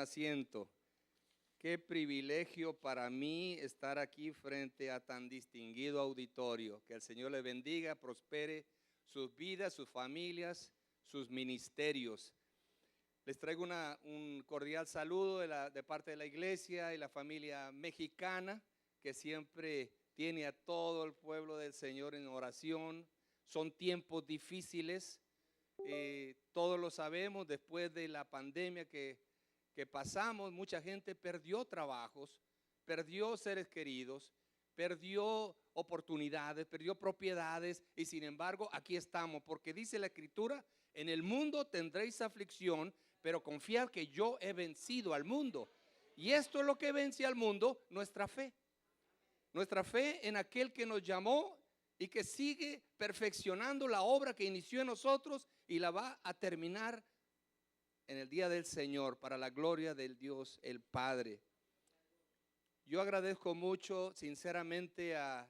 asiento. Qué privilegio para mí estar aquí frente a tan distinguido auditorio. Que el Señor le bendiga, prospere sus vidas, sus familias, sus ministerios. Les traigo un cordial saludo de parte de la iglesia y la familia mexicana, que siempre tiene a todo el pueblo del Señor en oración. Son tiempos difíciles, todos lo sabemos. Después de la pandemia que pasamos, mucha gente perdió trabajos, perdió seres queridos, perdió oportunidades, perdió propiedades, y sin embargo aquí estamos, porque dice la Escritura: en el mundo tendréis aflicción, pero confiad que yo he vencido al mundo. Y esto es lo que vence al mundo: nuestra fe en aquel que nos llamó y que sigue perfeccionando la obra que inició en nosotros y la va a terminar en el día del Señor, para la gloria del Dios el Padre. Yo agradezco mucho, sinceramente, a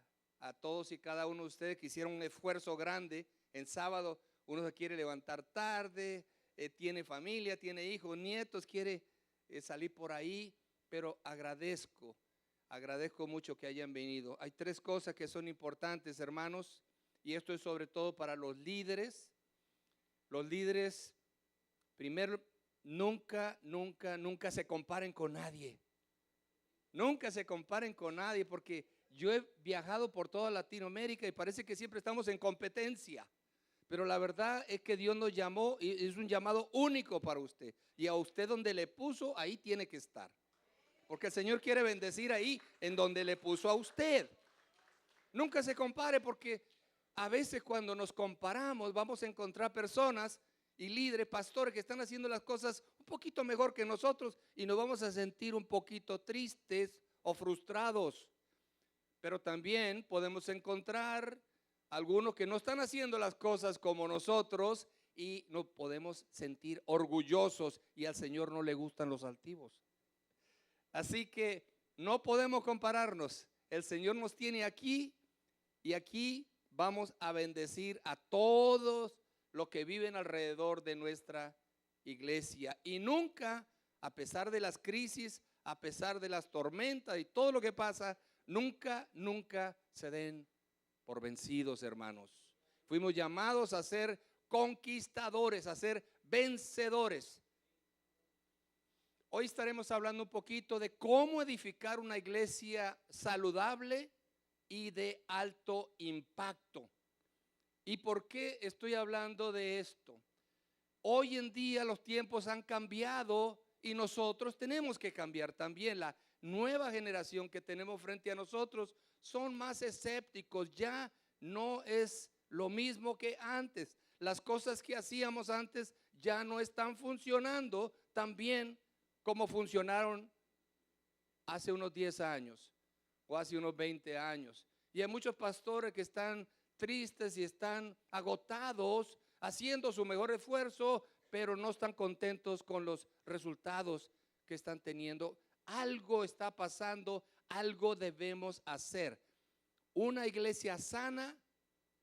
todos y cada uno de ustedes que hicieron un esfuerzo grande. En sábado uno se quiere levantar tarde, tiene familia, tiene hijos, nietos, quiere salir por ahí, pero agradezco mucho que hayan venido. Hay tres cosas que son importantes, hermanos, y esto es sobre todo para los líderes. Los líderes, primero, nunca se comparen con nadie. Nunca se comparen con nadie, porque yo he viajado por toda Latinoamérica y parece que siempre estamos en competencia. Pero la verdad es que Dios nos llamó y es un llamado único para usted. Y a usted donde le puso, ahí tiene que estar. Porque el Señor quiere bendecir ahí en donde le puso a usted. Nunca se compare, porque a veces cuando nos comparamos vamos a encontrar personas y líderes, pastores que están haciendo las cosas un poquito mejor que nosotros y nos vamos a sentir un poquito tristes o frustrados. Pero también podemos encontrar algunos que no están haciendo las cosas como nosotros y nos podemos sentir orgullosos, y al Señor no le gustan los altivos. Así que no podemos compararnos. El Señor nos tiene aquí y aquí vamos a bendecir a todos los que viven alrededor de nuestra iglesia. Y nunca, a pesar de las crisis, a pesar de las tormentas y todo lo que pasa, nunca se den por vencidos, hermanos. Fuimos llamados a ser conquistadores, a ser vencedores. Hoy estaremos hablando un poquito de cómo edificar una iglesia saludable y de alto impacto. ¿Y por qué estoy hablando de esto? Hoy en día los tiempos han cambiado y nosotros tenemos que cambiar también. La nueva generación que tenemos frente a nosotros son más escépticos. Ya no es lo mismo que antes. Las cosas que hacíamos antes ya no están funcionando tan bien como funcionaron hace unos 10 años o hace unos 20 años. Y hay muchos pastores que están tristes y están agotados, haciendo su mejor esfuerzo, pero no están contentos con los resultados que están teniendo. Algo está pasando, algo debemos hacer. Una iglesia sana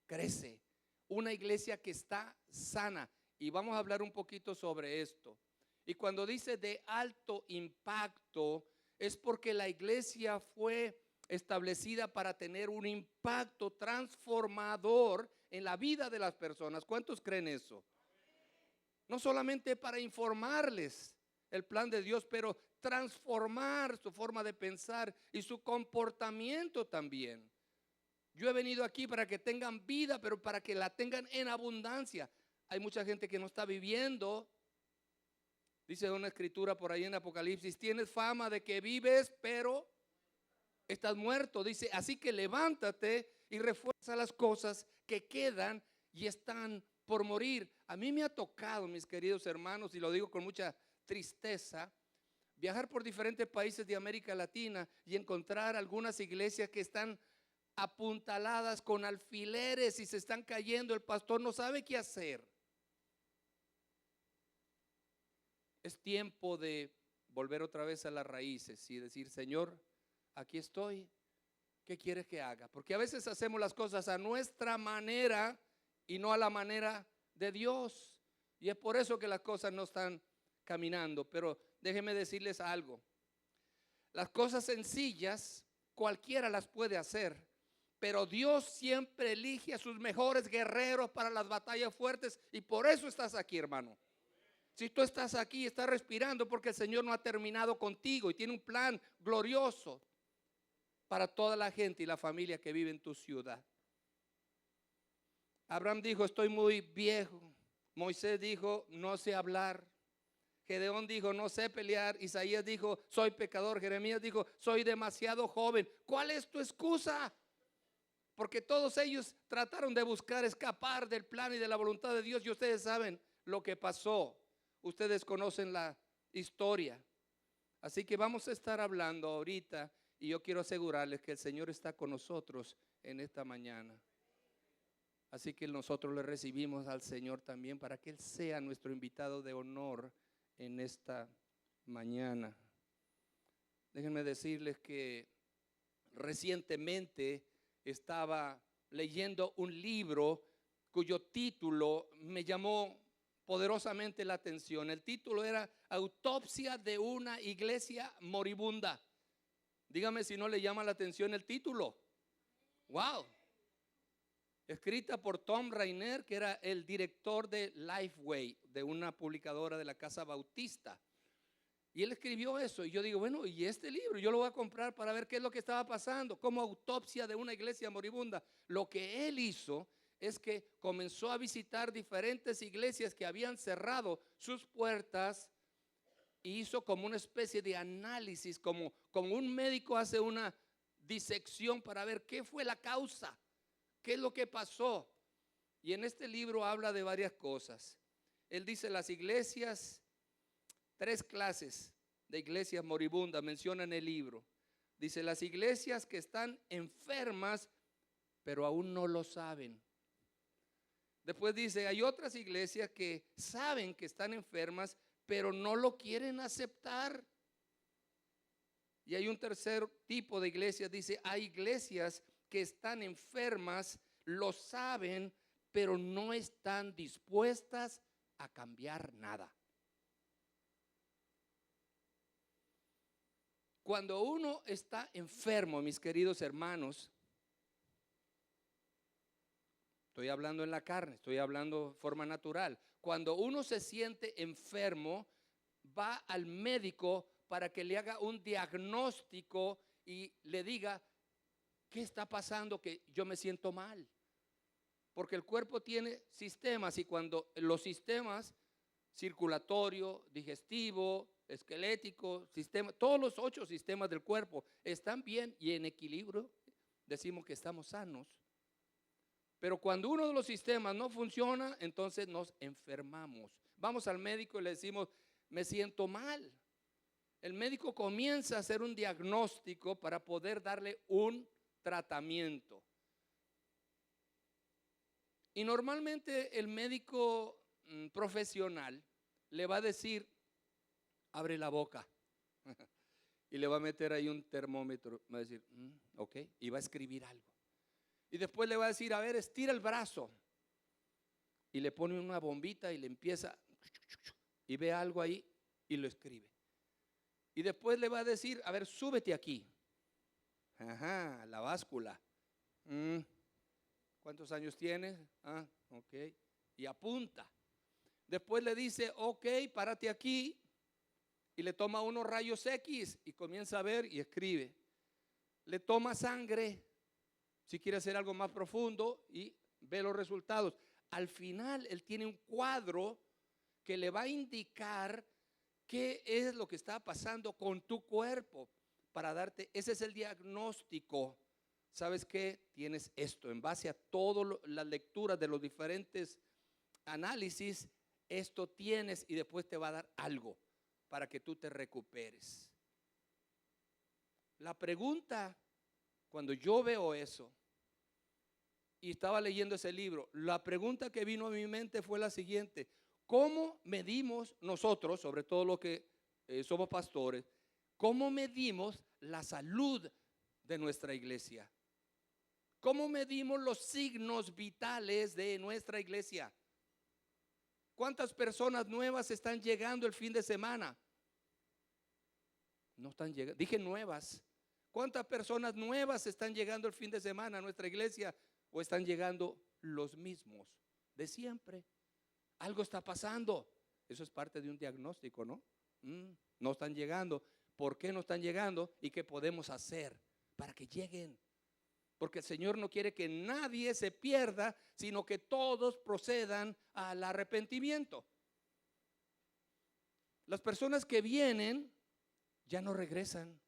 crece, una iglesia que está sana, y vamos a hablar un poquito sobre esto. Y cuando dice de alto impacto, es porque la iglesia fue establecida para tener un impacto transformador en la vida de las personas. ¿Cuántos creen eso? No solamente para informarles el plan de Dios, pero transformar su forma de pensar y su comportamiento también. Yo he venido aquí para que tengan vida, pero para que la tengan en abundancia. Hay mucha gente que no está viviendo. Dice una escritura por ahí en Apocalipsis: tienes fama de que vives, pero estás muerto. Dice, así que levántate y refuerza las cosas que quedan y están por morir. A mí me ha tocado, mis queridos hermanos, y lo digo con mucha tristeza, viajar por diferentes países de América Latina y encontrar algunas iglesias que están apuntaladas con alfileres y se están cayendo. El pastor no sabe qué hacer. Es tiempo de volver otra vez a las raíces y decir: Señor, aquí estoy, ¿qué quieres que haga? Porque a veces hacemos las cosas a nuestra manera y no a la manera de Dios, y es por eso que las cosas no están caminando. Pero déjenme decirles algo. Las cosas sencillas cualquiera las puede hacer, pero Dios siempre elige a sus mejores guerreros para las batallas fuertes, y por eso estás aquí, hermano. Si tú estás aquí, estás respirando porque el Señor no ha terminado contigo y tiene un plan glorioso para toda la gente y la familia que vive en tu ciudad. Abraham dijo, estoy muy viejo. Moisés dijo, no sé hablar. Gedeón dijo, no sé pelear. Isaías dijo, soy pecador. Jeremías dijo, soy demasiado joven. ¿Cuál es tu excusa? Porque todos ellos trataron de buscar escapar del plan y de la voluntad de Dios, y ustedes saben lo que pasó. Ustedes conocen la historia. Así que vamos a estar hablando ahorita, y yo quiero asegurarles que el Señor está con nosotros en esta mañana. Así que nosotros le recibimos al Señor también para que Él sea nuestro invitado de honor en esta mañana. Déjenme decirles que recientemente estaba leyendo un libro cuyo título me llamó poderosamente la atención. El título era Autopsia de una iglesia moribunda. Dígame si no le llama la atención el título. Wow. Escrita por Tom Rainer, que era el director de Lifeway, de una publicadora de la Casa Bautista. Y él escribió eso, y yo digo, bueno, y este libro yo lo voy a comprar para ver qué es lo que estaba pasando, como autopsia de una iglesia moribunda. Lo que él hizo es que comenzó a visitar diferentes iglesias que habían cerrado sus puertas, y hizo como una especie de análisis, como un médico hace una disección para ver qué fue la causa, qué es lo que pasó. Y en este libro habla de varias cosas. Él dice, las iglesias, 3 clases de iglesias moribundas menciona en el libro. Dice, las iglesias que están enfermas, pero aún no lo saben. Después dice, hay otras iglesias que saben que están enfermas, pero no lo quieren aceptar. Y hay un tercer tipo de iglesias, dice, hay iglesias que están enfermas, lo saben, pero no están dispuestas a cambiar nada. Cuando uno está enfermo, mis queridos hermanos, estoy hablando en la carne, estoy hablando de forma natural. Cuando uno se siente enfermo, va al médico para que le haga un diagnóstico y le diga, ¿qué está pasando que yo me siento mal? Porque el cuerpo tiene sistemas, y cuando los sistemas circulatorio, digestivo, esquelético, todos los 8 sistemas del cuerpo están bien y en equilibrio, decimos que estamos sanos. Pero cuando uno de los sistemas no funciona, entonces nos enfermamos. Vamos al médico y le decimos, me siento mal. El médico comienza a hacer un diagnóstico para poder darle un tratamiento. Y normalmente el médico profesional le va a decir, abre la boca, y le va a meter ahí un termómetro, va a decir, ok, y va a escribir algo. Y después le va a decir, a ver, estira el brazo, y le pone una bombita y le empieza, y ve algo ahí y lo escribe. Y después le va a decir, a ver, súbete aquí. Ajá, la báscula. ¿Cuántos años tienes? Ok. Y apunta. Después le dice, ok, párate aquí. Y le toma unos rayos X y comienza a ver y escribe. Le toma sangre, si quiere hacer algo más profundo, y ve los resultados. Al final, él tiene un cuadro que le va a indicar qué es lo que está pasando con tu cuerpo para darte, ese es el diagnóstico. ¿Sabes qué? Tienes esto. En base a todas las lecturas de los diferentes análisis, esto tienes, y después te va a dar algo para que tú te recuperes. La pregunta, cuando yo veo eso y estaba leyendo ese libro, la pregunta que vino a mi mente fue la siguiente: ¿cómo medimos nosotros, sobre todo los que somos pastores, cómo medimos la salud de nuestra iglesia? ¿Cómo medimos los signos vitales de nuestra iglesia? ¿Cuántas personas nuevas están llegando el fin de semana? No están llegando. Dije nuevas. ¿Cuántas personas nuevas están llegando el fin de semana a nuestra iglesia? ¿O están llegando los mismos de siempre? Algo está pasando. Eso es parte de un diagnóstico, ¿no? No están llegando. ¿Por qué no están llegando? ¿Y qué podemos hacer para que lleguen? Porque el Señor no quiere que nadie se pierda, sino que todos procedan al arrepentimiento. Las personas que vienen ya no regresan.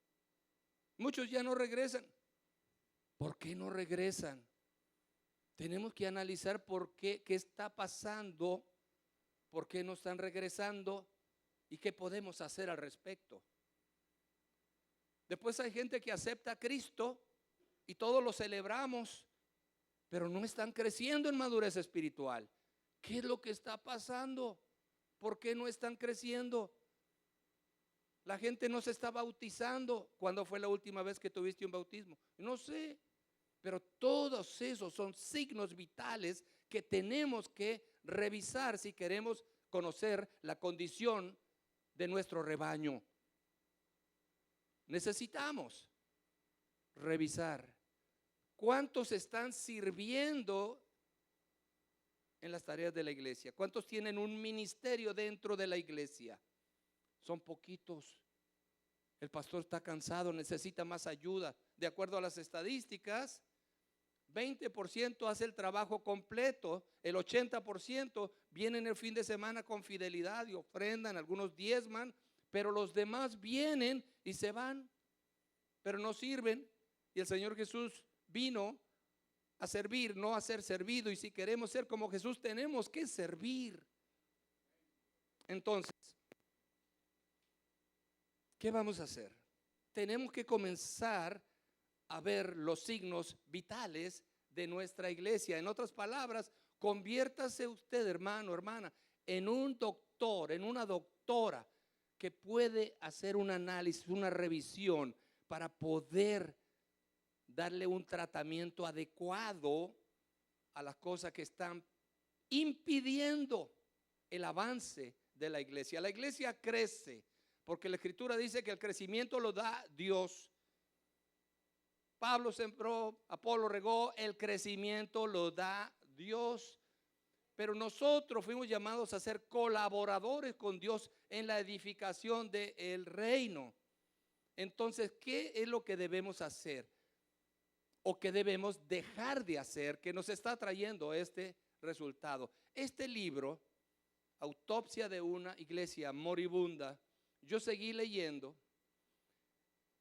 Muchos ya no regresan. ¿Por qué no regresan? Tenemos que analizar por qué está pasando, por qué no están regresando y qué podemos hacer al respecto. Después hay gente que acepta a Cristo y todos lo celebramos, pero no están creciendo en madurez espiritual. ¿Qué es lo que está pasando? ¿Por qué no están creciendo? La gente no se está bautizando. ¿Cuándo fue la última vez que tuviste un bautismo? No sé, pero todos esos son signos vitales que tenemos que revisar si queremos conocer la condición de nuestro rebaño. Necesitamos revisar cuántos están sirviendo en las tareas de la iglesia, cuántos tienen un ministerio dentro de la iglesia. Son poquitos. El pastor está cansado, necesita más ayuda. De acuerdo a las estadísticas, 20% hace el trabajo completo, el 80% vienen el fin de semana con fidelidad y ofrendan, algunos diezman, pero los demás vienen y se van, pero no sirven. Y el Señor Jesús vino a servir, no a ser servido. Y si queremos ser como Jesús, tenemos que servir. Entonces, ¿qué vamos a hacer? Tenemos que comenzar a ver los signos vitales de nuestra iglesia. En otras palabras, conviértase usted, hermano, hermana, en un doctor, en una doctora que puede hacer un análisis, una revisión para poder darle un tratamiento adecuado a las cosas que están impidiendo el avance de la iglesia. La iglesia crece porque la Escritura dice que el crecimiento lo da Dios. Pablo sembró, Apolo regó, el crecimiento lo da Dios. Pero nosotros fuimos llamados a ser colaboradores con Dios en la edificación del reino. Entonces, ¿qué es lo que debemos hacer? ¿O qué debemos dejar de hacer que nos está trayendo este resultado? Este libro, Autopsia de una iglesia moribunda, yo seguí leyendo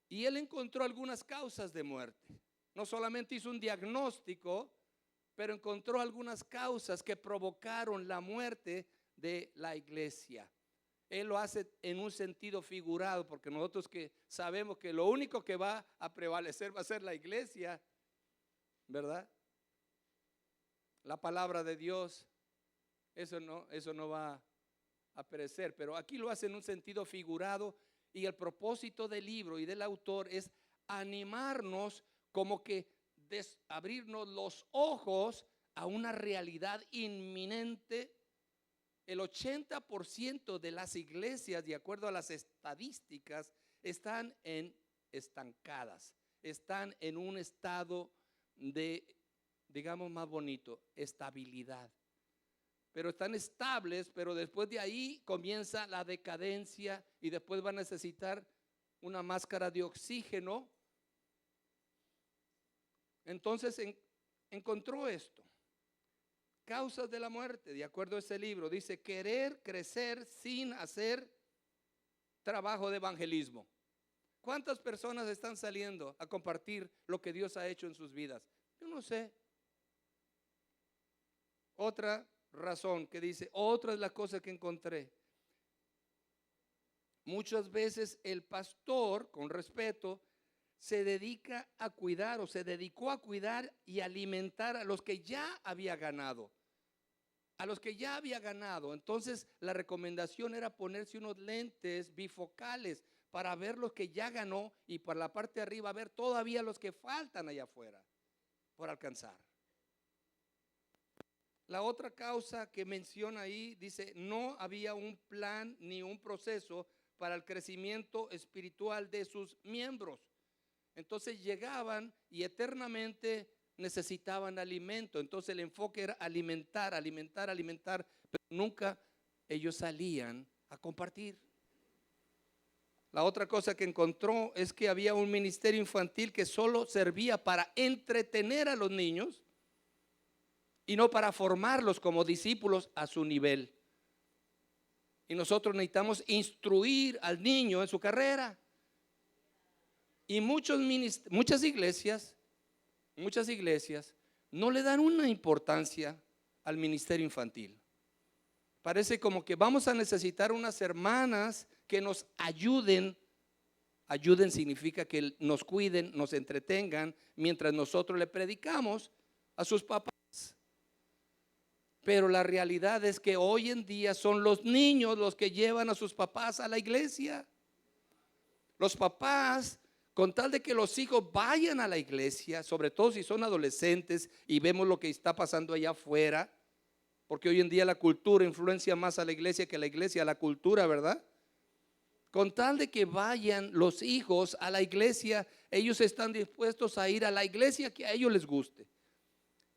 y él encontró algunas causas de muerte. No solamente hizo un diagnóstico, pero encontró algunas causas que provocaron la muerte de la iglesia. Él lo hace en un sentido figurado, porque nosotros que sabemos que lo único que va a prevalecer va a ser la iglesia, ¿verdad? La palabra de Dios, eso no va a perecer, pero aquí lo hace en un sentido figurado. Y el propósito del libro y del autor es animarnos, como que abrirnos los ojos a una realidad inminente. El 80% de las iglesias, de acuerdo a las estadísticas, están estancadas, están en un estado de, digamos más bonito, estabilidad. Pero están estables, pero después de ahí comienza la decadencia y después va a necesitar una máscara de oxígeno. Entonces encontró esto. Causas de la muerte, de acuerdo a ese libro, dice: querer crecer sin hacer trabajo de evangelismo. ¿Cuántas personas están saliendo a compartir lo que Dios ha hecho en sus vidas? Yo no sé. Otra razón que dice, otra es la cosa que encontré. Muchas veces el pastor, con respeto, se dedica a cuidar o se dedicó a cuidar y alimentar a los que ya había ganado. A los que ya había ganado. Entonces la recomendación era ponerse unos lentes bifocales para ver los que ya ganó y por la parte de arriba ver todavía los que faltan allá afuera por alcanzar. La otra causa que menciona ahí dice: no había un plan ni un proceso para el crecimiento espiritual de sus miembros. Entonces llegaban y eternamente necesitaban alimento. Entonces el enfoque era alimentar, alimentar, alimentar, pero nunca ellos salían a compartir. La otra cosa que encontró es que había un ministerio infantil que solo servía para entretener a los niños y no para formarlos como discípulos a su nivel. Y nosotros necesitamos instruir al niño en su carrera. Y muchas iglesias no le dan una importancia al ministerio infantil. Parece como que vamos a necesitar unas hermanas que nos ayuden. Ayuden significa que nos cuiden, nos entretengan mientras nosotros le predicamos a sus papás. Pero la realidad es que hoy en día son los niños los que llevan a sus papás a la iglesia. Los papás, con tal de que los hijos vayan a la iglesia, sobre todo si son adolescentes y vemos lo que está pasando allá afuera, porque hoy en día la cultura influencia más a la iglesia que la iglesia a la cultura, ¿verdad? Con tal de que vayan los hijos a la iglesia, ellos están dispuestos a ir a la iglesia que a ellos les guste.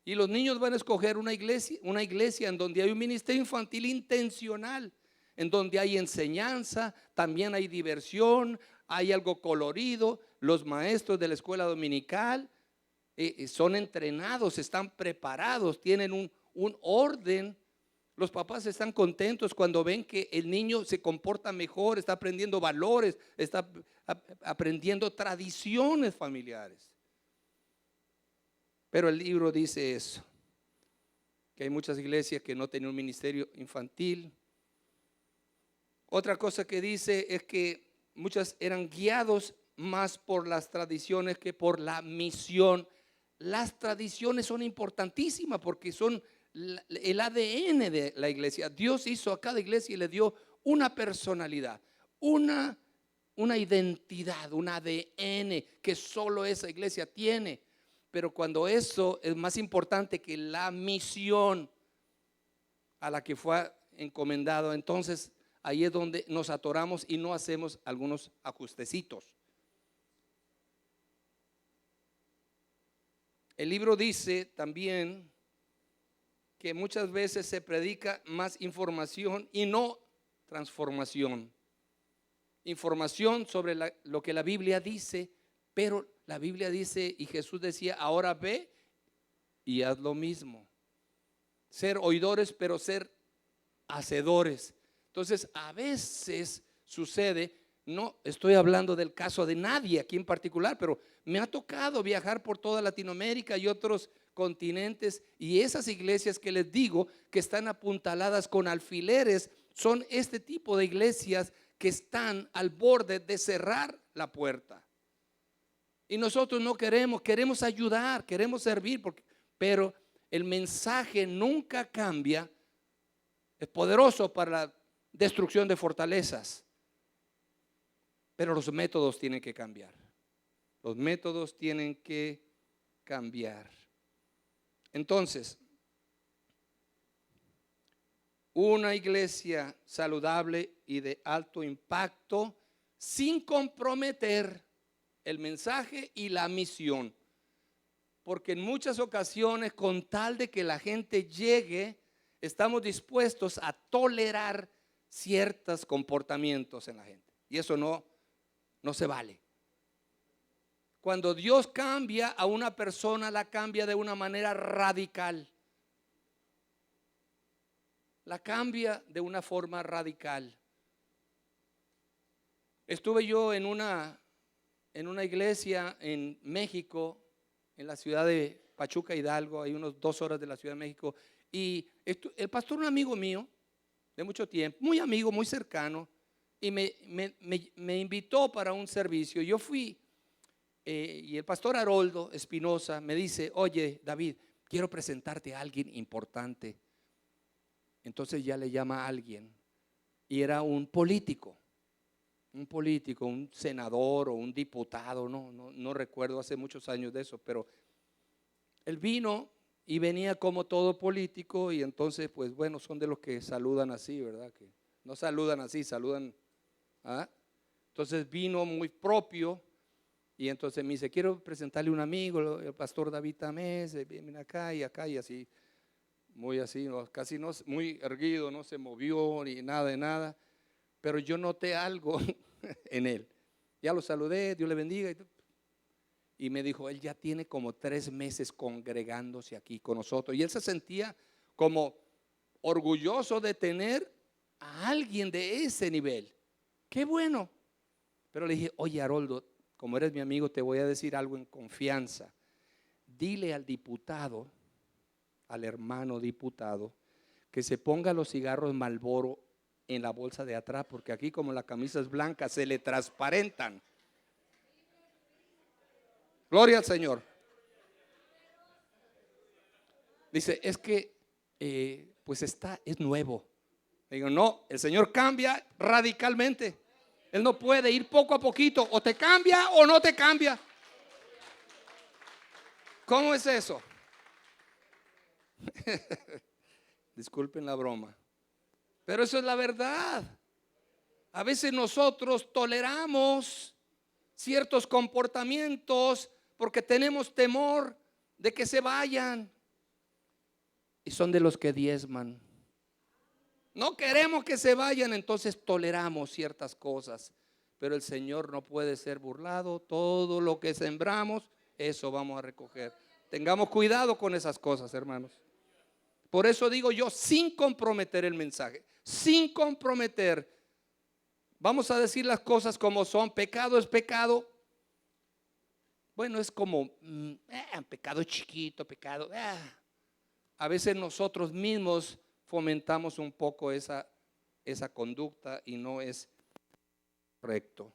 Y los niños van a escoger una iglesia en donde hay un ministerio infantil intencional, en donde hay enseñanza, también hay diversión, hay algo colorido. Los maestros de la escuela dominical son entrenados, están preparados, tienen un orden. Los papás están contentos cuando ven que el niño se comporta mejor, está aprendiendo valores, está aprendiendo tradiciones familiares. Pero el libro dice eso, que hay muchas iglesias que no tienen un ministerio infantil. Otra cosa que dice es que muchas eran guiados más por las tradiciones que por la misión. Las tradiciones son importantísimas porque son el ADN de la iglesia. Dios hizo a cada iglesia y le dio una personalidad, una identidad, un ADN que solo esa iglesia tiene. Pero cuando eso es más importante que la misión a la que fue encomendado, entonces ahí es donde nos atoramos y no hacemos algunos ajustecitos. El libro dice también que muchas veces se predica más información y no transformación. Información sobre lo que la Biblia dice, pero la Biblia dice y Jesús decía, ahora ve y haz lo mismo. Ser oidores, pero ser hacedores. Entonces, a veces sucede, no estoy hablando del caso de nadie aquí en particular, pero me ha tocado viajar por toda Latinoamérica y otros continentes, y esas iglesias que les digo que están apuntaladas con alfileres son este tipo de iglesias que están al borde de cerrar la puerta. Y nosotros no queremos ayudar, queremos servir, pero el mensaje nunca cambia. Es poderoso para la destrucción de fortalezas, pero los métodos tienen que cambiar. Los métodos tienen que cambiar. Entonces, una iglesia saludable y de alto impacto sin comprometer el mensaje y la misión, porque en muchas ocasiones, con tal de que la gente llegue, estamos dispuestos a tolerar ciertos comportamientos en la gente, y eso no se vale. Cuando Dios cambia a una persona, la cambia de una manera radical, la cambia de una forma radical. Estuve yo en una iglesia en México, en la ciudad de Pachuca, Hidalgo, hay unos 2 horas de la Ciudad de México, y el pastor, un amigo mío de mucho tiempo, muy amigo, muy cercano, y me invitó para un servicio. Yo fui, y el pastor Haroldo Espinosa me dice, oye David, quiero presentarte a alguien importante. Entonces ya le llama a alguien, y era un político, un senador o un diputado, no recuerdo, hace muchos años de eso, pero él vino y venía como todo político, y entonces pues bueno, son de los que saludan así, ¿verdad? Que no saludan así, saludan ¿Ah? Entonces vino muy propio y entonces me dice, quiero presentarle un amigo, el pastor David Tamés, viene acá y así, muy así, casi no, muy erguido, no se movió ni nada de nada, pero yo noté algo en él. Ya lo saludé, Dios le bendiga. Y me dijo, él ya tiene como 3 meses congregándose aquí con nosotros. Y él se sentía como orgulloso de tener a alguien de ese nivel. Qué bueno. Pero le dije, oye Haroldo, como eres mi amigo, te voy a decir algo en confianza. Dile al diputado, al hermano diputado, que se ponga los cigarros Marlboro en la bolsa de atrás, porque aquí como la camisa es blanca, se le transparentan. Gloria al Señor. Dice, es que pues es nuevo. Le digo, no, el Señor cambia radicalmente. Él no puede ir poco a poquito, o te cambia o no te cambia. ¿Cómo es eso? Disculpen la broma, pero eso es la verdad. A veces nosotros toleramos ciertos comportamientos porque tenemos temor de que se vayan. Y son de los que diezman. No queremos que se vayan, entonces toleramos ciertas cosas. Pero el Señor no puede ser burlado. Todo lo que sembramos, eso vamos a recoger. Tengamos cuidado con esas cosas, hermanos. Por eso digo yo, sin comprometer el mensaje, sin comprometer, vamos a decir las cosas como son. Pecado es pecado. Bueno, es como pecado chiquito, pecado. A veces nosotros mismos fomentamos un poco esa conducta y no es correcto.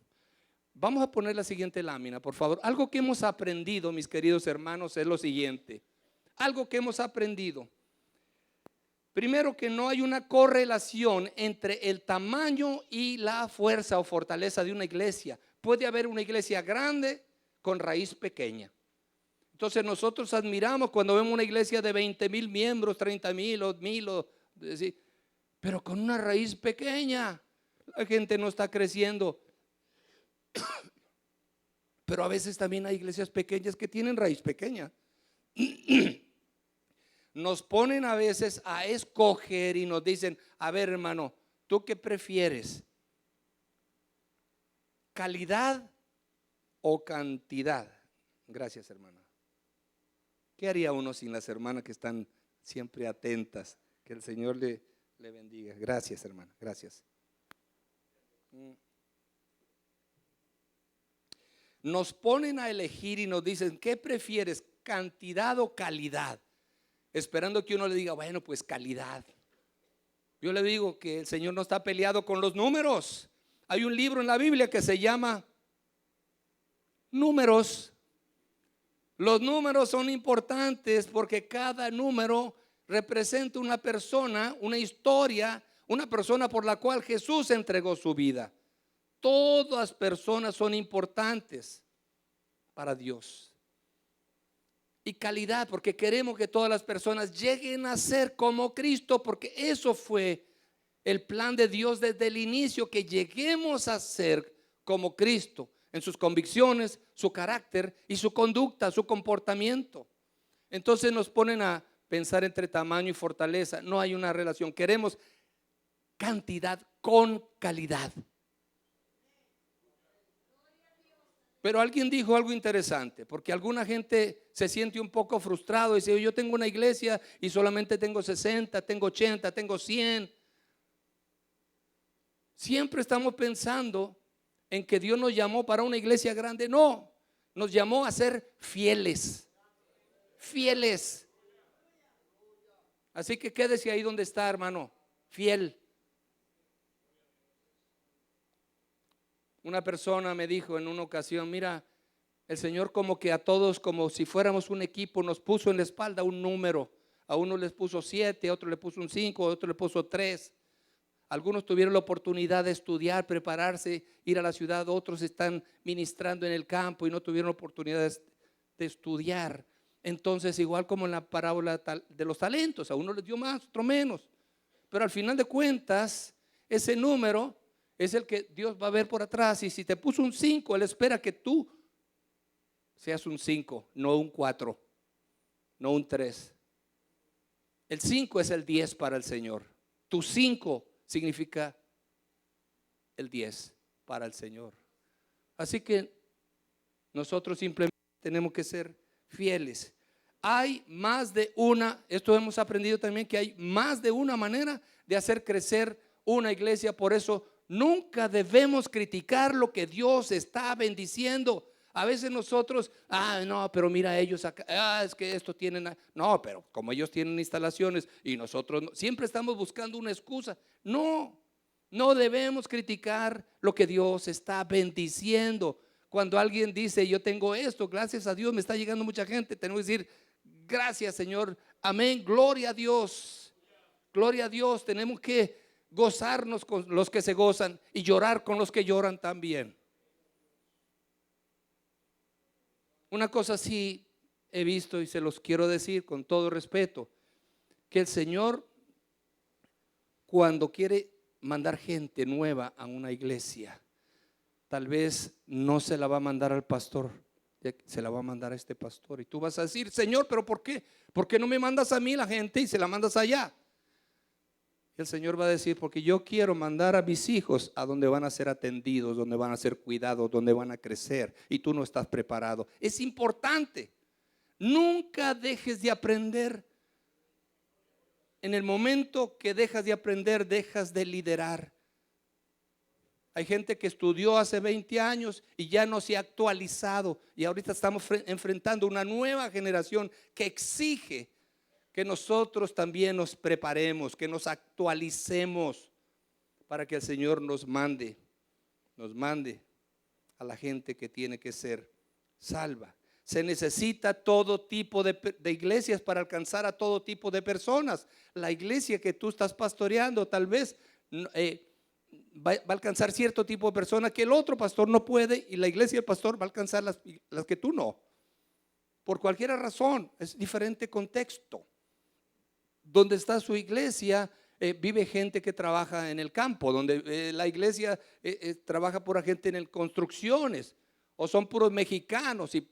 Vamos a poner la siguiente lámina, por favor. Algo que hemos aprendido, mis queridos hermanos, es lo siguiente. Algo que hemos aprendido. Primero, que no hay una correlación entre el tamaño y la fuerza o fortaleza de una iglesia. Puede haber una iglesia grande con raíz pequeña. Entonces nosotros admiramos cuando vemos una iglesia de 20,000 miembros, 30,000 o 1,000, pero con una raíz pequeña. La gente no está creciendo. Pero a veces también hay iglesias pequeñas que tienen raíz pequeña. Nos ponen a veces a escoger y nos dicen, a ver hermano, ¿tú qué prefieres? ¿Calidad o cantidad? Gracias, hermana. ¿Qué haría uno sin las hermanas que están siempre atentas? Que el Señor le bendiga. Gracias, hermana, gracias. Nos ponen a elegir y nos dicen, ¿qué prefieres? ¿Cantidad o calidad? Esperando que uno le diga, bueno, pues calidad. Yo le digo que el Señor no está peleado con los números. Hay un libro en la Biblia que se llama Números. Los números son importantes porque cada número representa una persona, una historia, una persona por la cual Jesús entregó su vida. Todas personas son importantes para Dios. Y calidad, porque queremos que todas las personas lleguen a ser como Cristo, porque eso fue el plan de Dios desde el inicio, que lleguemos a ser como Cristo en sus convicciones, su carácter y su conducta, su comportamiento. Entonces nos ponen a pensar entre tamaño y fortaleza. No hay una relación. Queremos cantidad con calidad. Pero alguien dijo algo interesante, porque alguna gente se siente un poco frustrado y dice, yo tengo una iglesia y solamente tengo 60, tengo 80, tengo 100. Siempre estamos pensando en que Dios nos llamó para una iglesia grande. No, nos llamó a ser fieles. Fieles. Así que quédese ahí donde está, hermano. Fiel. Una persona me dijo en una ocasión, mira, el Señor como que a todos, como si fuéramos un equipo, nos puso en la espalda un número. A uno les puso 7, a otro le puso un 5, a otro le puso 3. Algunos tuvieron la oportunidad de estudiar, prepararse, ir a la ciudad. Otros están ministrando en el campo y no tuvieron oportunidades de estudiar. Entonces, igual como en la parábola de los talentos, a uno les dio más, otro menos. Pero al final de cuentas, ese número es el que Dios va a ver por atrás. Y si te puso un 5, Él espera que tú seas un 5, no un 4, no un 3. El 5 es el 10 para el Señor. Tu 5 significa el 10 para el Señor. Así que nosotros simplemente tenemos que ser fieles. Hay más de una, esto hemos aprendido también, que hay más de una manera de hacer crecer una iglesia. Por eso nunca debemos criticar lo que Dios está bendiciendo. A veces nosotros, no, pero mira ellos acá, es que esto tienen, no, pero como ellos tienen instalaciones y nosotros no, siempre estamos buscando una excusa. No debemos criticar lo que Dios está bendiciendo. Cuando alguien dice, yo tengo esto, gracias a Dios me está llegando mucha gente, tenemos que decir, gracias Señor, amén, gloria a Dios, gloria a Dios. Tenemos que gozarnos con los que se gozan y llorar con los que lloran también. Una cosa sí he visto y se los quiero decir con todo respeto, que el Señor cuando quiere mandar gente nueva a una iglesia, tal vez no se la va a mandar al pastor, se la va a mandar a este pastor. Y tú vas a decir, Señor, ¿pero por qué? ¿Por qué no me mandas a mí la gente y se la mandas allá? El Señor va a decir, porque yo quiero mandar a mis hijos a donde van a ser atendidos, donde van a ser cuidados, donde van a crecer, y tú no estás preparado. Es importante. Nunca dejes de aprender. En el momento que dejas de aprender, dejas de liderar. Hay gente que estudió hace 20 años y ya no se ha actualizado, y ahorita estamos enfrentando una nueva generación que exige que nosotros también nos preparemos, que nos actualicemos para que el Señor nos mande a la gente que tiene que ser salva. Se necesita todo tipo de iglesias para alcanzar a todo tipo de personas. La iglesia que tú estás pastoreando tal vez va a alcanzar cierto tipo de personas que el otro pastor no puede, y la iglesia del pastor va a alcanzar las que tú no. Por cualquier razón, es diferente contexto. Donde está su iglesia, vive gente que trabaja en el campo. Donde la iglesia trabaja pura gente en construcciones, o son puros mexicanos. Y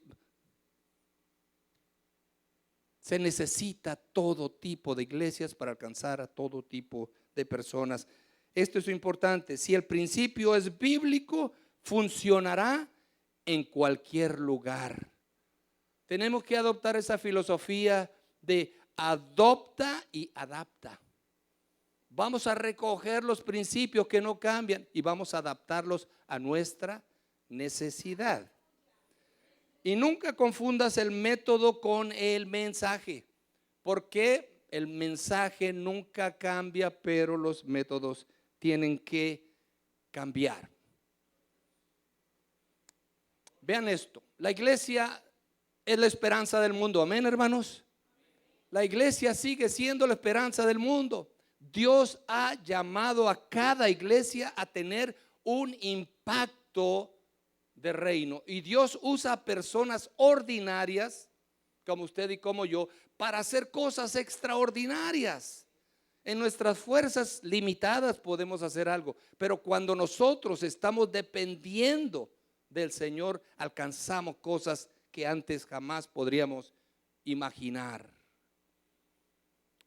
se necesita todo tipo de iglesias para alcanzar a todo tipo de personas. Esto es importante. Si el principio es bíblico, funcionará en cualquier lugar. Tenemos que adoptar esa filosofía de adopta y adapta. Vamos a recoger los principios que no cambian y vamos a adaptarlos a nuestra necesidad. Y nunca confundas el método con el mensaje, porque el mensaje nunca cambia, pero los métodos tienen que cambiar. Vean esto, la iglesia es la esperanza del mundo, amén, hermanos. La iglesia sigue siendo la esperanza del mundo. Dios ha llamado a cada iglesia a tener un impacto de reino, y Dios usa personas ordinarias como usted y como yo para hacer cosas extraordinarias. En nuestras fuerzas limitadas podemos hacer algo, pero cuando nosotros estamos dependiendo del Señor, alcanzamos cosas que antes jamás podríamos imaginar.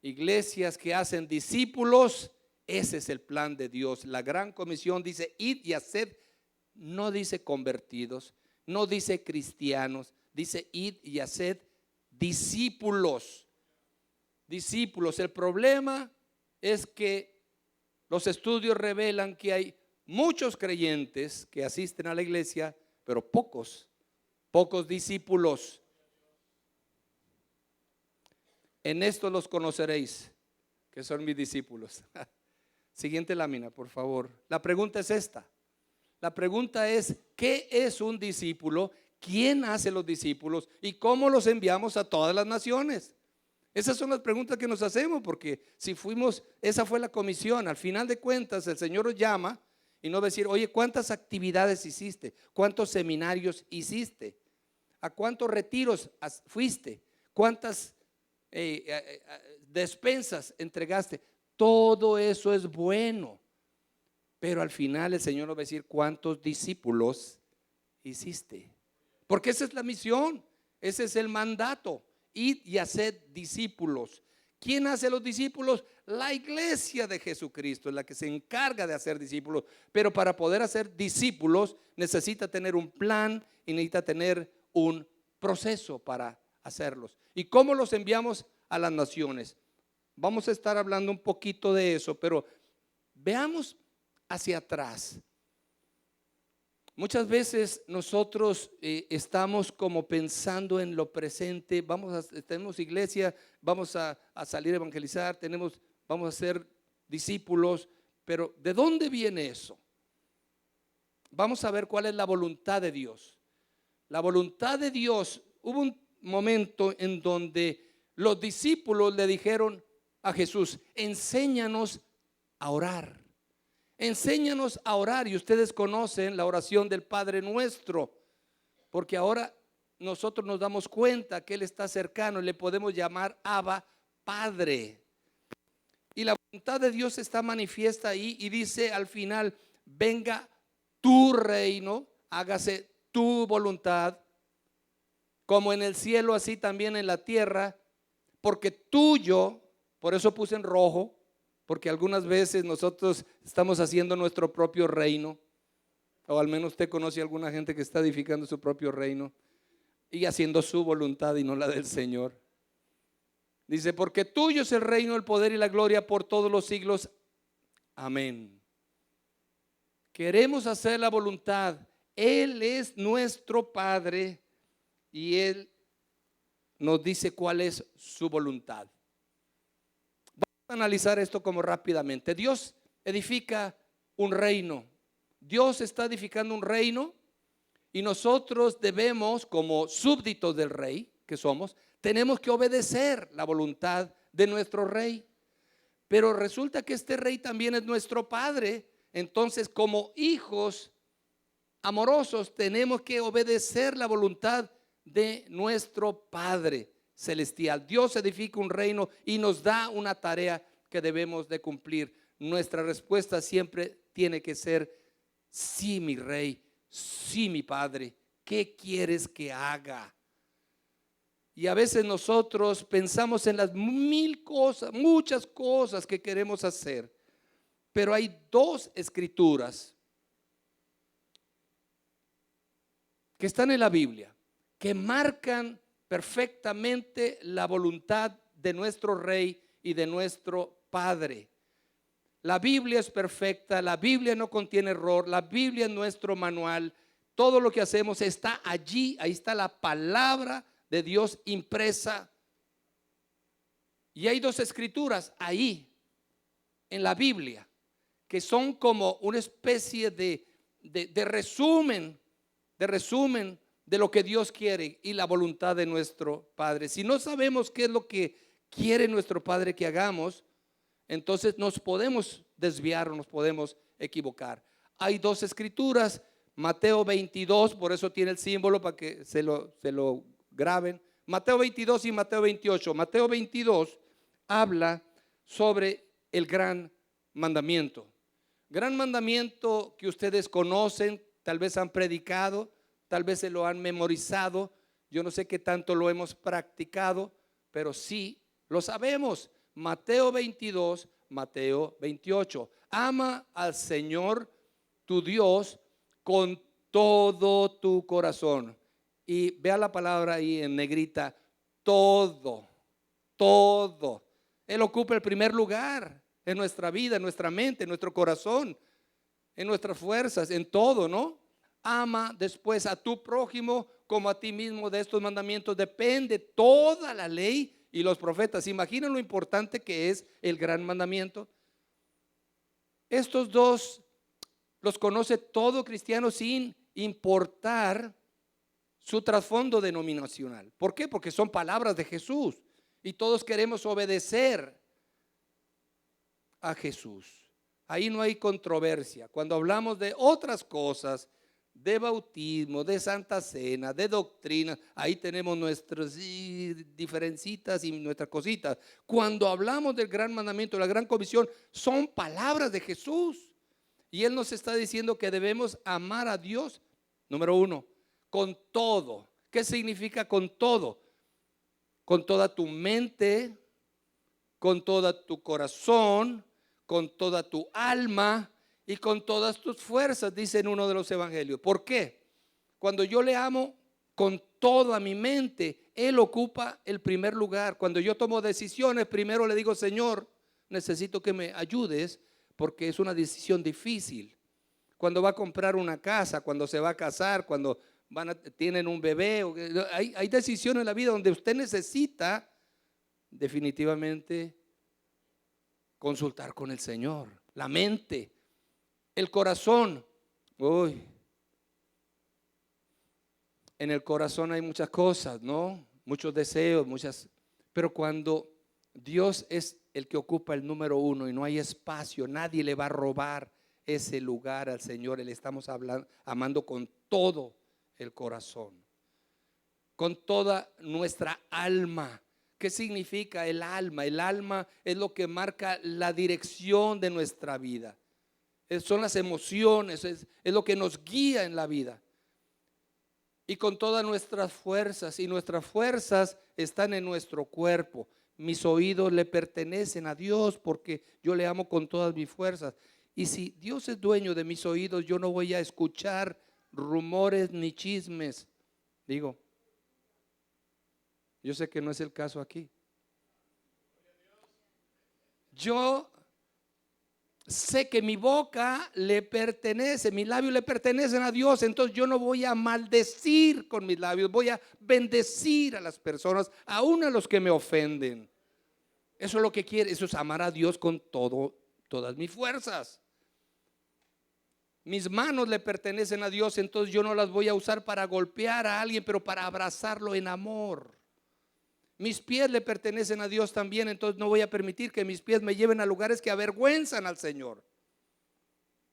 Iglesias que hacen discípulos, ese es el plan de Dios. La gran comisión dice, id y haced, no dice convertidos, no dice cristianos, dice id y haced discípulos. Discípulos. El problema es que los estudios revelan que hay muchos creyentes que asisten a la iglesia, pero pocos discípulos. En esto los conoceréis, que son mis discípulos. Siguiente lámina, por favor. La pregunta es esta. La pregunta es, ¿qué es un discípulo? ¿Quién hace los discípulos? ¿Y cómo los enviamos a todas las naciones? Esas son las preguntas que nos hacemos, porque si fuimos, esa fue la comisión. Al final de cuentas, el Señor nos llama y nos va a decir, oye, ¿cuántas actividades hiciste? ¿Cuántos seminarios hiciste? ¿A cuántos retiros fuiste? ¿Cuántas despensas entregaste? Todo eso es bueno. Pero al final el Señor nos va a decir cuántos discípulos hiciste. Porque esa es la misión, ese es el mandato. Id y haced discípulos. ¿Quién hace los discípulos? La iglesia de Jesucristo es la que se encarga de hacer discípulos. Pero para poder hacer discípulos necesita tener un plan y necesita tener un proceso para hacerlos. ¿Y cómo los enviamos a las naciones? Vamos a estar hablando un poquito de eso, pero veamos hacia atrás. Muchas veces nosotros estamos como pensando en lo presente. Tenemos iglesia, vamos a salir a evangelizar, vamos a ser discípulos, pero ¿de dónde viene eso? Vamos a ver cuál es la voluntad de Dios. La voluntad de Dios, hubo un momento en donde los discípulos le dijeron a Jesús: enséñanos a orar. Enséñanos a orar. Y ustedes conocen la oración del Padre Nuestro, porque ahora nosotros nos damos cuenta que Él está cercano y le podemos llamar Abba, Padre. Y la voluntad de Dios está manifiesta ahí y dice al final: venga tu reino, hágase tu voluntad, como en el cielo, así también en la tierra, porque tuyo, por eso puse en rojo, porque algunas veces nosotros estamos haciendo nuestro propio reino, o al menos usted conoce a alguna gente que está edificando su propio reino y haciendo su voluntad y no la del Señor. Dice: porque tuyo es el reino, el poder y la gloria por todos los siglos. Amén. Queremos hacer la voluntad. Él es nuestro Padre y Él nos dice cuál es su voluntad. Analizar esto como rápidamente. Dios edifica un reino. Dios está edificando un reino y nosotros debemos, como súbditos del rey que somos, tenemos que obedecer la voluntad de nuestro rey. Pero resulta que este rey también es nuestro Padre. Entonces, como hijos amorosos, tenemos que obedecer la voluntad de nuestro Padre celestial. Dios edifica un reino y nos da una tarea que debemos de cumplir. Nuestra respuesta siempre tiene que ser: sí, mi rey, sí, mi Padre, ¿qué quieres que haga? Y a veces nosotros pensamos en las mil cosas, muchas cosas que queremos hacer, pero hay dos escrituras que están en la Biblia que marcan perfectamente la voluntad de nuestro Rey y de nuestro Padre. La Biblia es perfecta, la Biblia no contiene error, la Biblia es nuestro manual. Todo lo que hacemos está allí, ahí está la palabra de Dios impresa. Y hay dos escrituras ahí en la Biblia que son como una especie de resumen de lo que Dios quiere y la voluntad de nuestro Padre. Si no sabemos qué es lo que quiere nuestro Padre que hagamos, entonces nos podemos desviar o nos podemos equivocar. Hay dos escrituras, Mateo 22, por eso tiene el símbolo para que se lo graben. Mateo 22 y Mateo 28. Mateo 22 habla sobre el gran mandamiento. Gran mandamiento que ustedes conocen, tal vez han predicado, tal vez se lo han memorizado. Yo no sé qué tanto lo hemos practicado, pero sí lo sabemos. Mateo 22, Mateo 28. Ama al Señor tu Dios con todo tu corazón. Y vea la palabra ahí en negrita: todo, todo. Él ocupa el primer lugar en nuestra vida, en nuestra mente, en nuestro corazón, en nuestras fuerzas, en todo, ¿no? Ama después a tu prójimo como a ti mismo. De estos mandamientos depende toda la ley y los profetas. ¿Imaginan lo importante que es el gran mandamiento? Estos dos los conoce todo cristiano sin importar su trasfondo denominacional. ¿Por qué? Porque son palabras de Jesús y todos queremos obedecer a Jesús. Ahí no hay controversia. Cuando hablamos de otras cosas, de bautismo, de santa cena, de doctrina, ahí tenemos nuestras diferencitas y nuestras cositas. Cuando hablamos del gran mandamiento, la gran comisión, son palabras de Jesús. Y Él nos está diciendo que debemos amar a Dios, número uno, con todo. ¿Qué significa con todo? Con toda tu mente, con toda tu corazón, con toda tu alma y con todas tus fuerzas, dice en uno de los evangelios. ¿Por qué? Cuando yo le amo con toda mi mente, Él ocupa el primer lugar. Cuando yo tomo decisiones, primero le digo, Señor, necesito que me ayudes porque es una decisión difícil. Cuando va a comprar una casa, cuando se va a casar, cuando tienen un bebé, hay decisiones en la vida donde usted necesita definitivamente consultar con el Señor. La mente, el corazón. Uy, en el corazón hay muchas cosas, ¿no? Muchos deseos, pero cuando Dios es el que ocupa el número uno y no hay espacio, nadie le va a robar ese lugar al Señor. Le estamos amando con todo el corazón, con toda nuestra alma. ¿Qué significa el alma? El alma es lo que marca la dirección de nuestra vida. Son las emociones, es lo que nos guía en la vida. Y con todas nuestras fuerzas, y nuestras fuerzas están en nuestro cuerpo. Mis oídos le pertenecen a Dios porque yo le amo con todas mis fuerzas. Y si Dios es dueño de mis oídos, yo no voy a escuchar rumores ni chismes. Digo, yo sé que no es el caso aquí. Yo sé que mi boca le pertenece, mis labios le pertenecen a Dios, entonces yo no voy a maldecir con mis labios, voy a bendecir a las personas, aún a los que me ofenden. Eso es lo que quiere, eso es amar a Dios con todas mis fuerzas. Mis manos le pertenecen a Dios, entonces yo no las voy a usar para golpear a alguien, pero para abrazarlo en amor. Mis pies le pertenecen a Dios también, entonces no voy a permitir que mis pies me lleven a lugares que avergüenzan al Señor.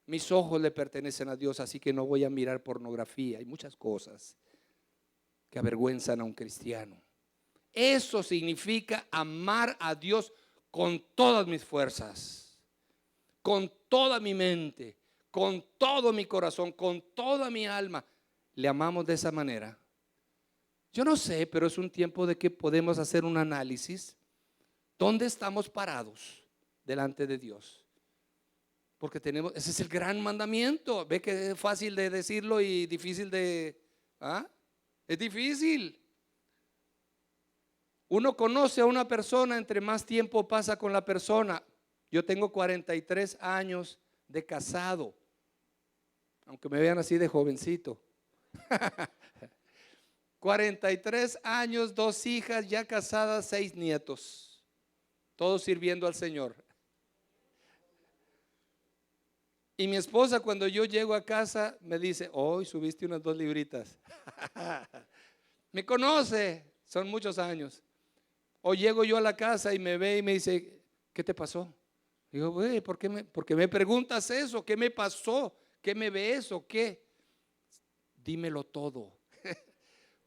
Mis ojos le pertenecen a Dios, así que no voy a mirar pornografía. Hay muchas cosas que avergüenzan a un cristiano. Eso significa amar a Dios con todas mis fuerzas, con toda mi mente, con todo mi corazón, con toda mi alma. Le amamos de esa manera. Yo no sé, pero es un tiempo de que podemos hacer un análisis. ¿Dónde estamos parados delante de Dios? Porque ese es el gran mandamiento. Ve que es fácil de decirlo y difícil es difícil. Uno conoce a una persona entre más tiempo pasa con la persona. Yo tengo 43 años de casado, aunque me vean así de jovencito. 43 años, 2 hijas ya casadas, 6 nietos, todos sirviendo al Señor. Y mi esposa, cuando yo llego a casa, me dice, hoy subiste unas 2 libritas. Me conoce, son muchos años. O llego yo a la casa y me ve y me dice, ¿qué te pasó? Digo, güey, ¿por qué me preguntas eso? ¿Qué me pasó? ¿Qué me ves o qué? Dímelo todo.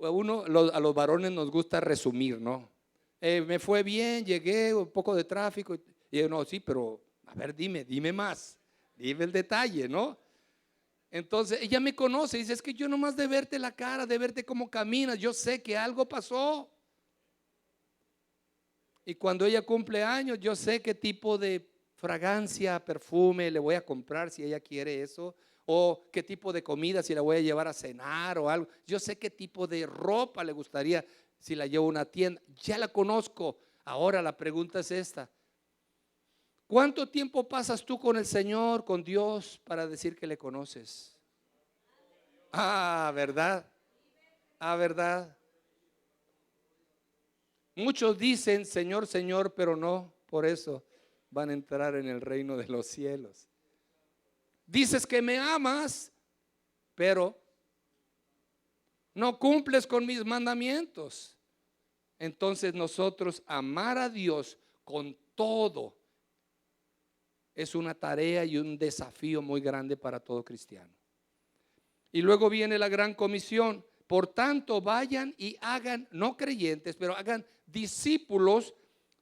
A los varones nos gusta resumir, ¿no? Me fue bien, llegué, un poco de tráfico. Y yo, no, sí, pero a ver, dime más. Dime el detalle, ¿no? Entonces ella me conoce y dice, es que yo nomás de verte la cara, de verte cómo caminas, yo sé que algo pasó. Y cuando ella cumple años, yo sé qué tipo de fragancia, perfume le voy a comprar si ella quiere eso. O qué tipo de comida, si la voy a llevar a cenar o algo. Yo sé qué tipo de ropa le gustaría si la llevo a una tienda. Ya la conozco. Ahora la pregunta es esta. ¿Cuánto tiempo pasas tú con el Señor, con Dios, para decir que le conoces? ¿Verdad? ¿Verdad? Muchos dicen Señor, Señor, pero no por eso van a entrar en el reino de los cielos. Dices que me amas, pero no cumples con mis mandamientos. Entonces nosotros amar a Dios con todo es una tarea y un desafío muy grande para todo cristiano. Y luego viene la gran comisión. Por tanto, vayan y hagan, no creyentes, pero hagan discípulos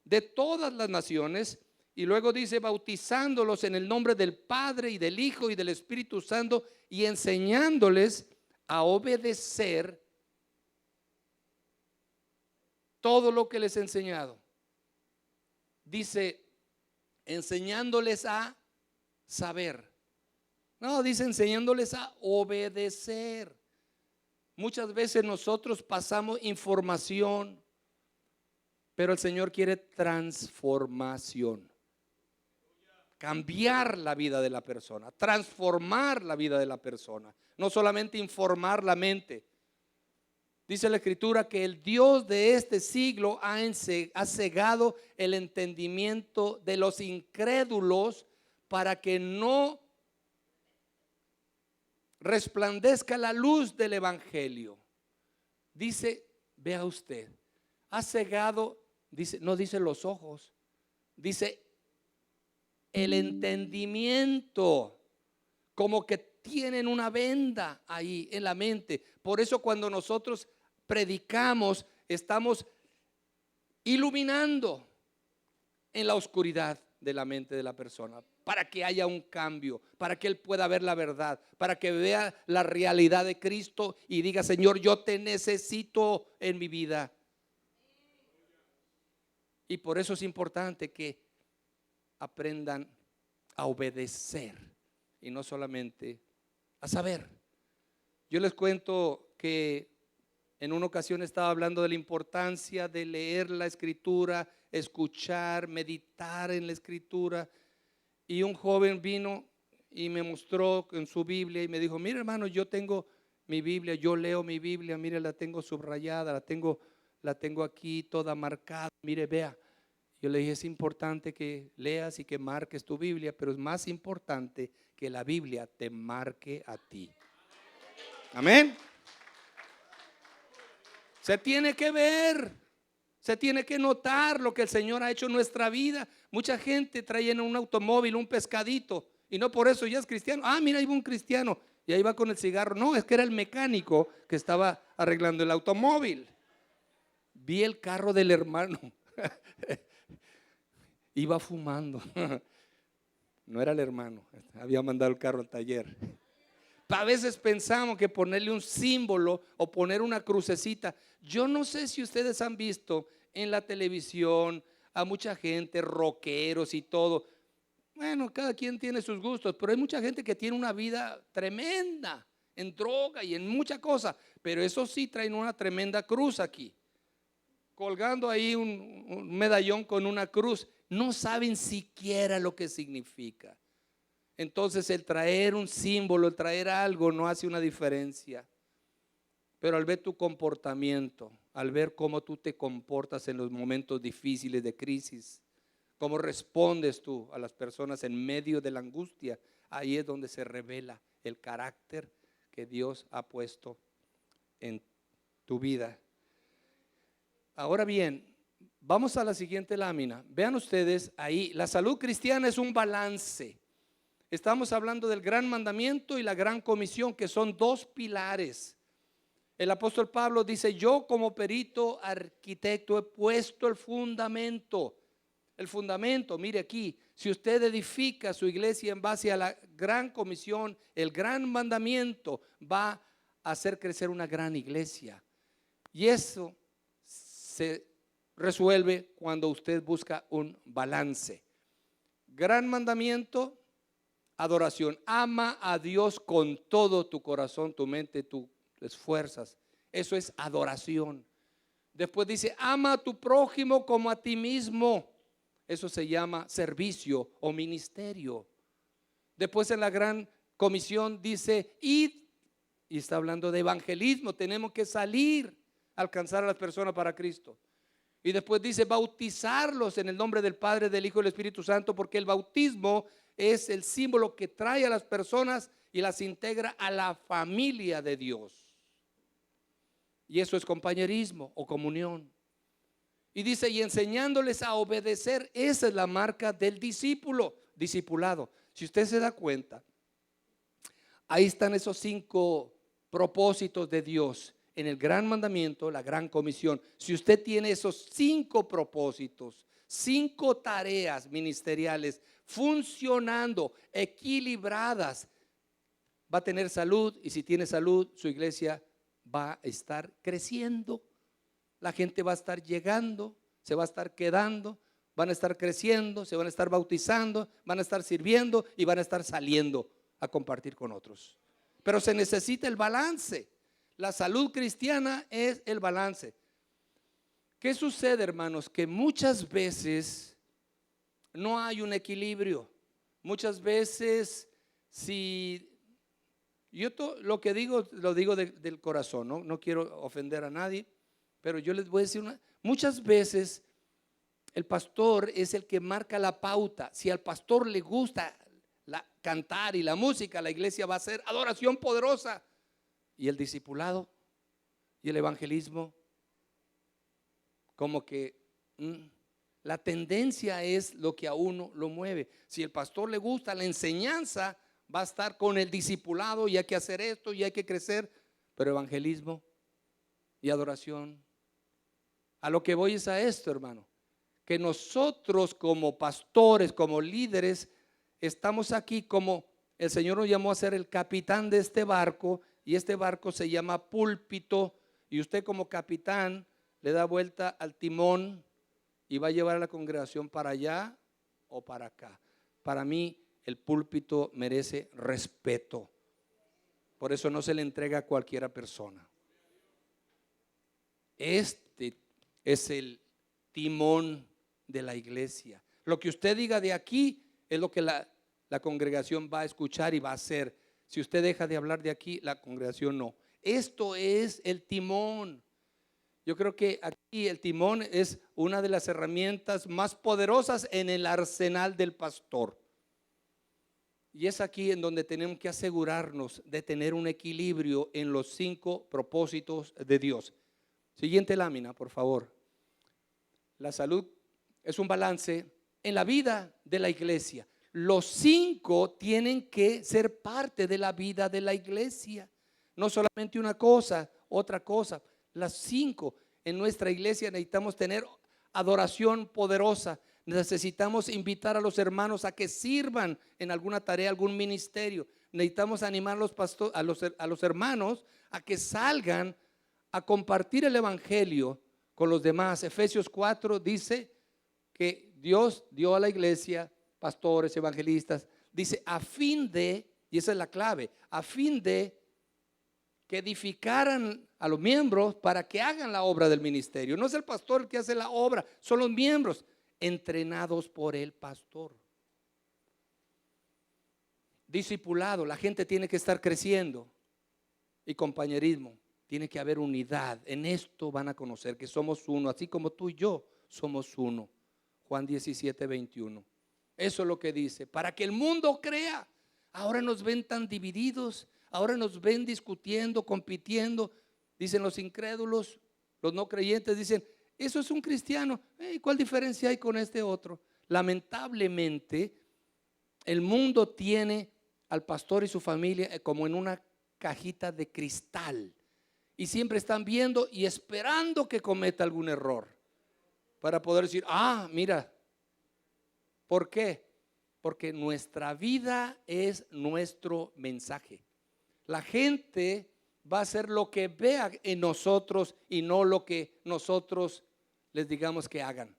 de todas las naciones Y luego dice, bautizándolos en el nombre del Padre y del Hijo y del Espíritu Santo, y enseñándoles a obedecer todo lo que les he enseñado. Dice, enseñándoles a saber. No, dice enseñándoles a obedecer. Muchas veces nosotros pasamos información, pero el Señor quiere transformación. Cambiar la vida de la persona, transformar la vida de la persona, no solamente informar la mente. Dice la Escritura que el Dios de este siglo ha cegado el entendimiento de los incrédulos para que no resplandezca la luz del Evangelio. Dice, vea usted, ha cegado, dice, no dice los ojos, dice el entendimiento, como que tienen una venda ahí en la mente. Por eso cuando nosotros predicamos, estamos iluminando en la oscuridad de la mente de la persona, para que haya un cambio, para que él pueda ver la verdad, para que vea la realidad de Cristo y diga, Señor, yo te necesito en mi vida. Y por eso es importante que aprendan a obedecer y no solamente a saber. Yo les cuento que en una ocasión estaba hablando de la importancia de leer la Escritura, escuchar, meditar en la Escritura, y un joven vino y me mostró en su Biblia y me dijo, mira hermano, yo tengo mi Biblia, yo leo mi Biblia, mire, la tengo subrayada, la tengo aquí toda marcada, mire, vea. Yo le dije, es importante que leas y que marques tu Biblia, pero es más importante que la Biblia te marque a ti. Amén. Se tiene que ver, se tiene que notar lo que el Señor ha hecho en nuestra vida. Mucha gente trae en un automóvil un pescadito y no por eso ya es cristiano. Ah, mira, ahí va un cristiano y ahí va con el cigarro. No, es que era el mecánico que estaba arreglando el automóvil. Vi el carro del hermano. Iba fumando. No era el hermano, había mandado el carro al taller. A veces pensamos que ponerle un símbolo o poner una crucecita. Yo no sé si ustedes han visto en la televisión a mucha gente, rockeros y todo. Bueno, cada quien tiene sus gustos, pero hay mucha gente que tiene una vida tremenda en droga y en muchas cosas. Pero eso sí, traen una tremenda cruz aquí, colgando ahí un medallón con una cruz. No saben siquiera lo que significa. Entonces el traer un símbolo, el traer algo no hace una diferencia. Pero al ver tu comportamiento, al ver cómo tú te comportas en los momentos difíciles de crisis, cómo respondes tú a las personas en medio de la angustia, ahí es donde se revela el carácter que Dios ha puesto en tu vida. Ahora bien, vamos a la siguiente lámina. Vean ustedes ahí, la salud cristiana es un balance. Estamos hablando del gran mandamiento y la gran comisión, que son dos pilares. El apóstol Pablo dice, yo como perito arquitecto he puesto el fundamento. El fundamento, mire aquí, si usted edifica su iglesia en base a la gran comisión, el gran mandamiento, va a hacer crecer una gran iglesia. Y eso se resuelve cuando usted busca un balance. Gran mandamiento, adoración. Ama a Dios con todo tu corazón, tu mente, tus fuerzas. Eso es adoración. Después dice, ama a tu prójimo como a ti mismo. Eso se llama servicio o ministerio. Después en la gran comisión dice, id, y está hablando de evangelismo. Tenemos que salir a alcanzar a las personas para Cristo. Y después dice, bautizarlos en el nombre del Padre, del Hijo y del Espíritu Santo, porque el bautismo es el símbolo que trae a las personas y las integra a la familia de Dios. Y eso es compañerismo o comunión. Y dice, y enseñándoles a obedecer, esa es la marca del discipulado. Si usted se da cuenta, ahí están esos 5 propósitos de Dios en el gran mandamiento, la gran comisión. Si usted tiene esos 5 propósitos, 5 tareas ministeriales funcionando, equilibradas, va a tener salud, y si tiene salud, su iglesia va a estar creciendo. La gente va a estar llegando, se va a estar quedando, van a estar creciendo, se van a estar bautizando, van a estar sirviendo y van a estar saliendo a compartir con otros. Pero se necesita el balance. La salud cristiana es el balance. ¿Qué sucede, hermanos? Que muchas veces no hay un equilibrio. Muchas veces, si yo lo que digo, lo digo del corazón, no quiero ofender a nadie, pero yo les voy a decir muchas veces el pastor es el que marca la pauta. Si al pastor le gusta cantar y la música, la iglesia va a hacer adoración poderosa. Y el discipulado y el evangelismo, como que la tendencia es lo que a uno lo mueve. Si el pastor le gusta la enseñanza, va a estar con el discipulado y hay que hacer esto y hay que crecer. Pero evangelismo y adoración, a lo que voy es a esto, hermano, que nosotros como pastores, como líderes, estamos aquí como el Señor nos llamó a ser el capitán de este barco, y este barco se llama púlpito, y usted como capitán le da vuelta al timón y va a llevar a la congregación para allá o para acá. Para mí el púlpito merece respeto, por eso no se le entrega a cualquiera persona. Este es el timón de la iglesia. Lo que usted diga de aquí es lo que la congregación va a escuchar y va a hacer. Si usted deja de hablar de aquí, la congregación no. Esto es el timón. Yo creo que aquí el timón es una de las herramientas más poderosas en el arsenal del pastor. Y es aquí en donde tenemos que asegurarnos de tener un equilibrio en los 5 propósitos de Dios. Siguiente lámina, por favor. La salud es un balance en la vida de la iglesia. Los 5 tienen que ser parte de la vida de la iglesia. No solamente una cosa, otra cosa. Las 5 en nuestra iglesia necesitamos tener adoración poderosa. Necesitamos invitar a los hermanos a que sirvan en alguna tarea, algún ministerio. Necesitamos animar a los hermanos a que salgan a compartir el evangelio con los demás. Efesios 4 dice que Dios dio a la iglesia pastores, evangelistas, dice a fin de, y esa es la clave, a fin de que edificaran a los miembros para que hagan la obra del ministerio. No es el pastor el que hace la obra, son los miembros entrenados por el pastor. Discipulado, la gente tiene que estar creciendo, y compañerismo, tiene que haber unidad. En esto van a conocer que somos uno, así como tú y yo somos uno. Juan 17, 21. Eso es lo que dice, para que el mundo crea. Ahora nos ven tan divididos, ahora nos ven discutiendo, compitiendo. Dicen los incrédulos, los no creyentes, dicen, eso es un cristiano. ¿Cuál diferencia hay con este otro? Lamentablemente, el mundo tiene al pastor y su familia como en una cajita de cristal, y siempre están viendo y esperando que cometa algún error para poder decir, mira. ¿Por qué? Porque nuestra vida es nuestro mensaje. La gente va a hacer lo que vea en nosotros y no lo que nosotros les digamos que hagan.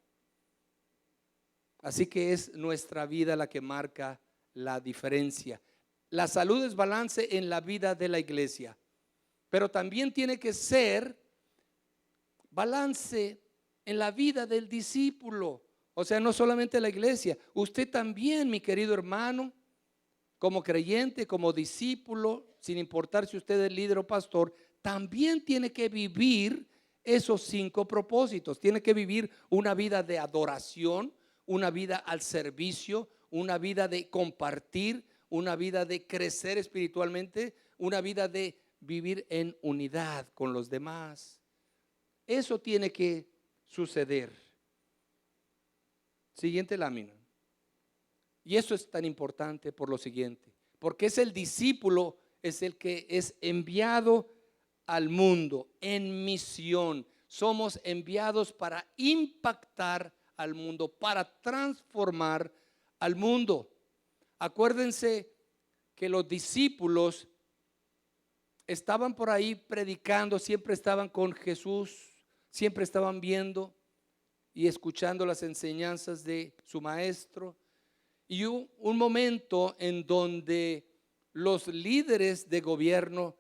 Así que es nuestra vida la que marca la diferencia. La salud es balance en la vida de la iglesia, pero también tiene que ser balance en la vida del discípulo. O sea, no solamente la iglesia, usted también, mi querido hermano, como creyente, como discípulo, sin importar si usted es líder o pastor, también tiene que vivir esos 5 propósitos. Tiene que vivir una vida de adoración, una vida al servicio, una vida de compartir, una vida de crecer espiritualmente, una vida de vivir en unidad con los demás. Eso tiene que suceder. Siguiente lámina. Y eso es tan importante por lo siguiente, porque es el discípulo, es el que es enviado al mundo en misión. Somos enviados para impactar al mundo, para transformar al mundo. Acuérdense que los discípulos estaban por ahí predicando, siempre estaban con Jesús, siempre estaban viendo y escuchando las enseñanzas de su maestro. Y hubo un momento en donde los líderes de gobierno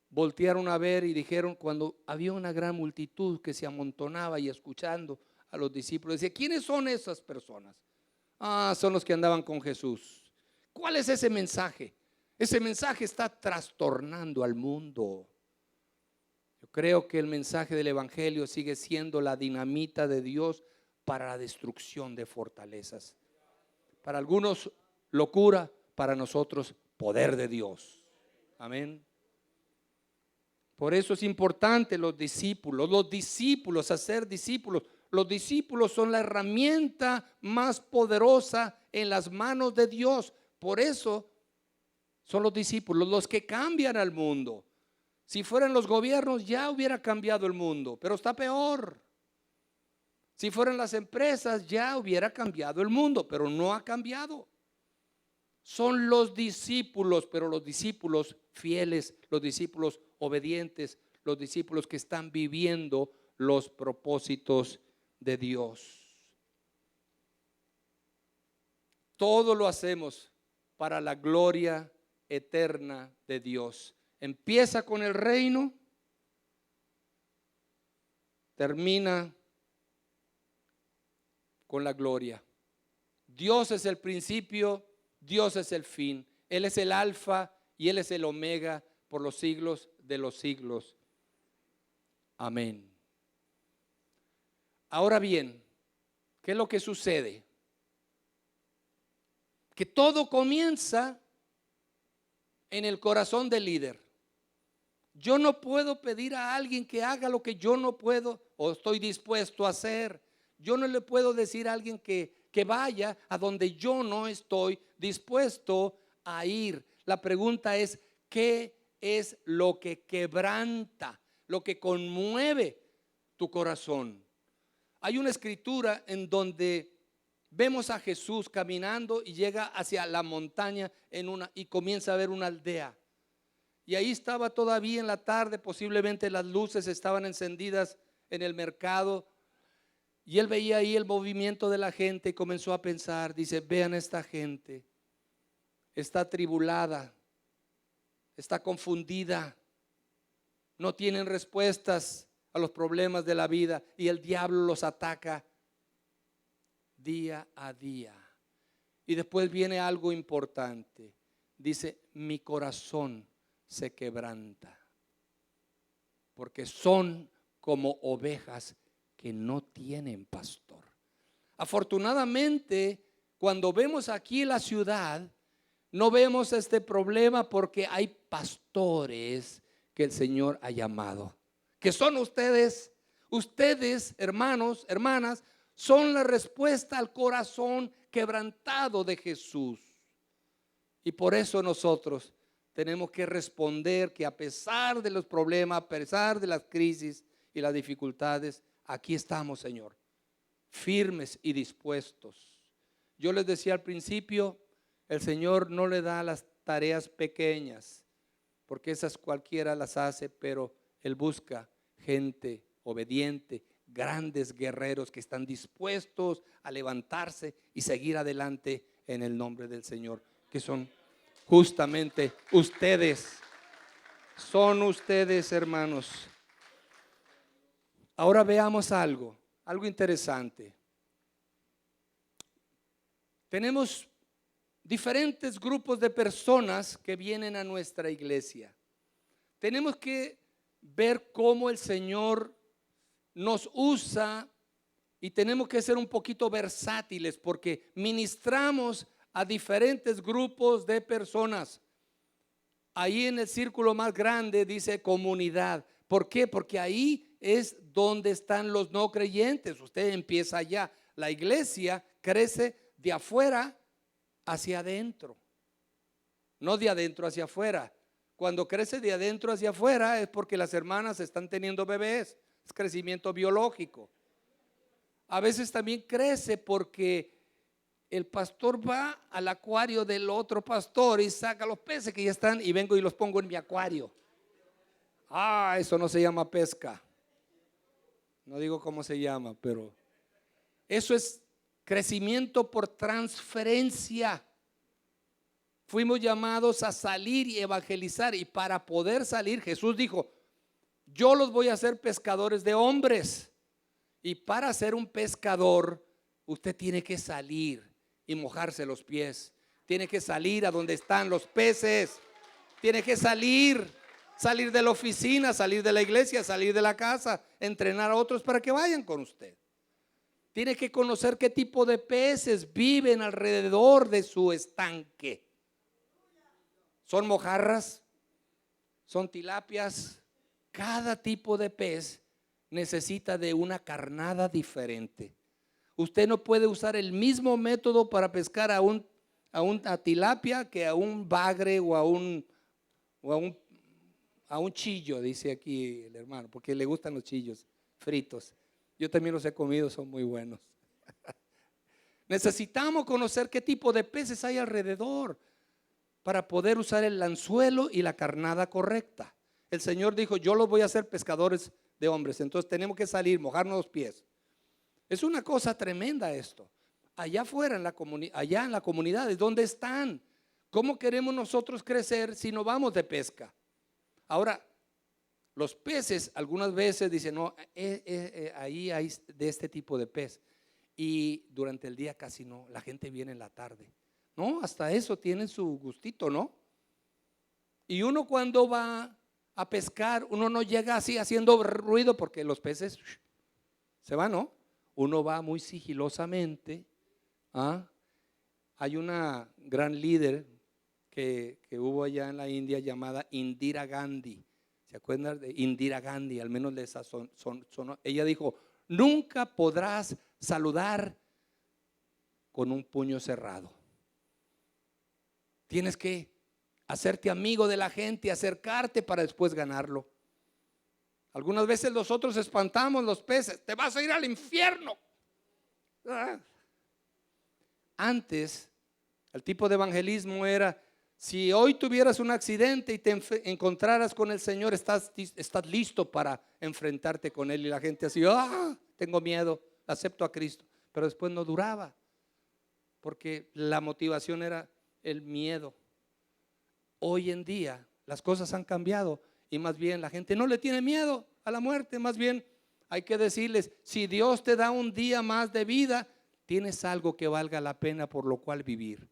voltearon a ver y dijeron, cuando había una gran multitud que se amontonaba y escuchando a los discípulos, decía, ¿quiénes son esas personas? Ah, son los que andaban con Jesús. ¿Cuál es ese mensaje? Ese mensaje está trastornando al mundo. Yo creo que el mensaje del evangelio sigue siendo la dinamita de Dios para la destrucción de fortalezas. Para algunos locura, para nosotros poder de Dios. Amén. Por eso es importante los discípulos, hacer discípulos. Los discípulos son la herramienta más poderosa en las manos de Dios. Por eso son los discípulos los que cambian al mundo. Si fueran los gobiernos ya hubiera cambiado el mundo, pero está peor. Si fueran las empresas ya hubiera cambiado el mundo, pero no ha cambiado. Son los discípulos, pero los discípulos fieles, los discípulos obedientes, los discípulos que están viviendo los propósitos de Dios. Todo lo hacemos para la gloria eterna de Dios. Empieza con el reino, termina con la gloria. Dios es el principio, Dios es el fin. Él es el alfa y Él es el omega por los siglos de los siglos. Amén. Ahora bien, ¿qué es lo que sucede? Que todo comienza en el corazón del líder. Yo no puedo pedir a alguien que haga lo que yo no puedo o estoy dispuesto a hacer. Yo no le puedo decir a alguien que vaya a donde yo no estoy dispuesto a ir. La pregunta es, ¿qué es lo que quebranta, lo que conmueve tu corazón? Hay una escritura en donde vemos a Jesús caminando y llega hacia la montaña y comienza a ver una aldea. Y ahí estaba todavía en la tarde, posiblemente las luces estaban encendidas en el mercado. Y él veía ahí el movimiento de la gente y comenzó a pensar, dice, vean esta gente, está atribulada, está confundida, no tienen respuestas a los problemas de la vida y el diablo los ataca día a día. Y después viene algo importante, dice, mi corazón se quebranta, porque son como ovejas que no tienen pastor. Afortunadamente, cuando vemos aquí la ciudad, no vemos este problema porque hay pastores que el Señor ha llamado, que son ustedes. Ustedes, hermanos, hermanas, son la respuesta al corazón quebrantado de Jesús. Y por eso nosotros tenemos que responder que a pesar de los problemas, a pesar de las crisis y las dificultades, aquí estamos, Señor, firmes y dispuestos. Yo les decía al principio, el Señor no le da las tareas pequeñas, porque esas cualquiera las hace, pero Él busca gente obediente, grandes guerreros que están dispuestos a levantarse y seguir adelante en el nombre del Señor, que son justamente ustedes. Son ustedes, hermanos. Ahora veamos algo interesante. Tenemos diferentes grupos de personas que vienen a nuestra iglesia. Tenemos que ver cómo el Señor nos usa y tenemos que ser un poquito versátiles porque ministramos a diferentes grupos de personas. Ahí en el círculo más grande dice comunidad. ¿Por qué? Porque ahí es donde están los no creyentes. Usted empieza allá. La iglesia crece de afuera hacia adentro, no de adentro hacia afuera. Cuando crece de adentro hacia afuera es porque las hermanas están teniendo bebés, es crecimiento biológico. A veces también crece porque el pastor va al acuario del otro pastor y saca los peces que ya están y vengo y los pongo en mi acuario. Eso no se llama pesca. No digo cómo se llama, pero eso es crecimiento por transferencia. Fuimos llamados a salir y evangelizar, y para poder salir Jesús dijo: yo los voy a hacer pescadores de hombres. Y para ser un pescador usted tiene que salir y mojarse los pies. Tiene que salir a donde están los peces. Tiene que salir de la oficina, salir de la iglesia, salir de la casa, entrenar a otros para que vayan con usted. Tiene que conocer qué tipo de peces viven alrededor de su estanque. Son mojarras, son tilapias. Cada tipo de pez necesita de una carnada diferente. Usted no puede usar el mismo método para pescar a una tilapia que a un bagre o a un chillo, dice aquí el hermano, porque le gustan los chillos fritos. Yo también los he comido, son muy buenos. Necesitamos conocer qué tipo de peces hay alrededor para poder usar el anzuelo y la carnada correcta. El Señor dijo: yo los voy a hacer pescadores de hombres. Entonces tenemos que salir, mojarnos los pies. Es una cosa tremenda esto. Allá afuera allá en la comunidad, ¿dónde están? ¿Cómo queremos nosotros crecer si no vamos de pesca? Ahora, los peces algunas veces dicen: no, ahí hay de este tipo de pez. Y durante el día casi no, la gente viene en la tarde. No, hasta eso tienen su gustito, ¿no? Y uno cuando va a pescar, uno no llega así haciendo ruido porque los peces se van, ¿no? Uno va muy sigilosamente. Hay una gran líder que hubo allá en la India llamada Indira Gandhi. ¿Se acuerdan de Indira Gandhi? Al menos ella dijo: nunca podrás saludar con un puño cerrado. Tienes que hacerte amigo de la gente, acercarte para después ganarlo. Algunas veces nosotros espantamos los peces: te vas a ir al infierno. Antes, el tipo de evangelismo era: si hoy tuvieras un accidente y te encontraras con el Señor, estás listo para enfrentarte con Él. Y la gente así: tengo miedo, acepto a Cristo. Pero después no duraba, porque la motivación era el miedo. Hoy en día las cosas han cambiado y más bien la gente no le tiene miedo a la muerte. Más bien hay que decirles: si Dios te da un día más de vida, tienes algo que valga la pena por lo cual vivir.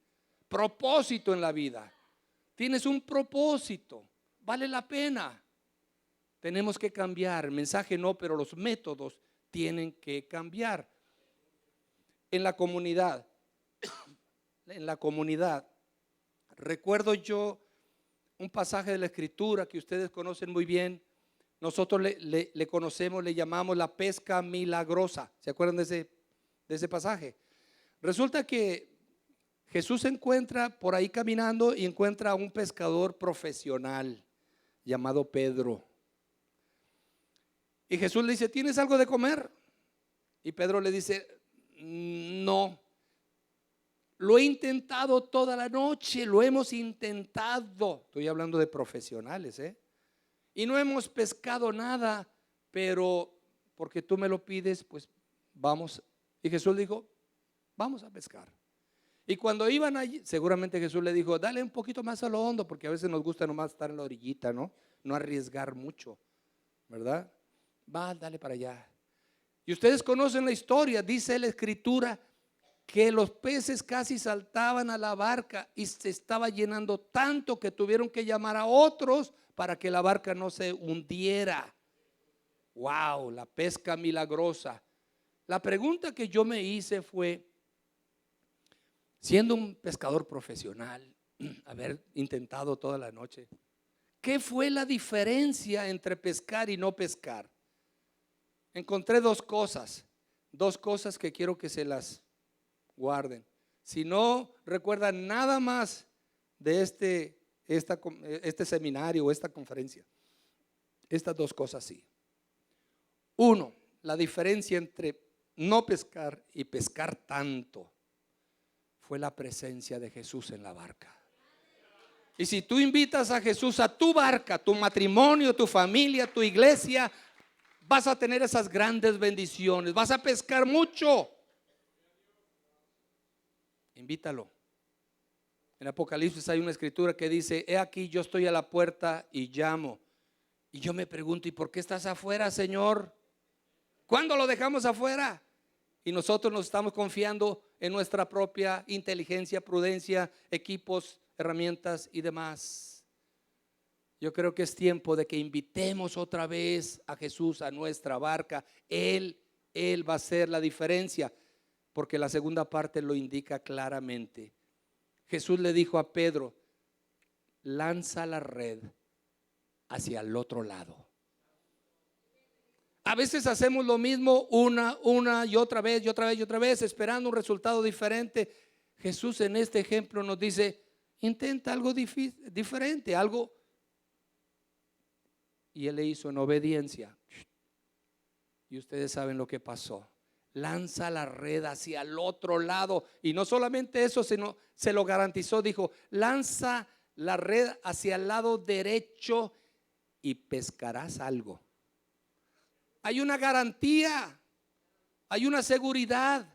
Propósito en la vida. Tienes un propósito, vale la pena. Tenemos que cambiar. El mensaje no, pero los métodos tienen que cambiar. En la comunidad, recuerdo yo un pasaje de la Escritura que ustedes conocen muy bien. Nosotros le conocemos, le llamamos la pesca milagrosa. ¿Se acuerdan de ese pasaje? Resulta que Jesús se encuentra por ahí caminando y encuentra a un pescador profesional llamado Pedro. Y Jesús le dice: ¿tienes algo de comer? Y Pedro le dice: no. Lo he intentado toda la noche, lo hemos intentado. Estoy hablando de profesionales, y no hemos pescado nada, pero porque tú me lo pides, pues vamos. Y Jesús dijo: vamos a pescar. Y cuando iban allí, seguramente Jesús le dijo: dale un poquito más a lo hondo, porque a veces nos gusta nomás estar en la orillita, ¿no? No arriesgar mucho, ¿verdad? Dale para allá. Y ustedes conocen la historia. Dice la Escritura que los peces casi saltaban a la barca y se estaba llenando tanto que tuvieron que llamar a otros para que la barca no se hundiera. Wow, la pesca milagrosa. La pregunta que yo me hice fue: siendo un pescador profesional, haber intentado toda la noche, ¿qué fue la diferencia entre pescar y no pescar? Encontré dos cosas que quiero que se las guarden. Si no recuerdan nada más de este seminario o esta conferencia, estas dos cosas sí. Uno, la diferencia entre no pescar y pescar tanto fue la presencia de Jesús en la barca. Y si tú invitas a Jesús a tu barca, tu matrimonio, tu familia, tu iglesia, vas a tener esas grandes bendiciones, vas a pescar mucho. Invítalo. En Apocalipsis hay una escritura que dice: he aquí, yo estoy a la puerta y llamo. Y yo me pregunto: ¿y por qué estás afuera, Señor? ¿Cuándo lo dejamos afuera? Y nosotros nos estamos confiando en nuestra propia inteligencia, prudencia, equipos, herramientas y demás. Yo creo que es tiempo de que invitemos otra vez a Jesús a nuestra barca. Él va a hacer la diferencia, porque la segunda parte lo indica claramente. Jesús le dijo a Pedro: lanza la red hacia el otro lado. A veces hacemos lo mismo una y otra vez, esperando un resultado diferente. Jesús en este ejemplo nos dice: intenta algo diferente, algo. Y él le hizo en obediencia. Y ustedes saben lo que pasó. Lanza la red hacia el otro lado. Y no solamente eso, sino se lo garantizó. Dijo: lanza la red hacia el lado derecho y pescarás algo. Hay una garantía, hay una seguridad.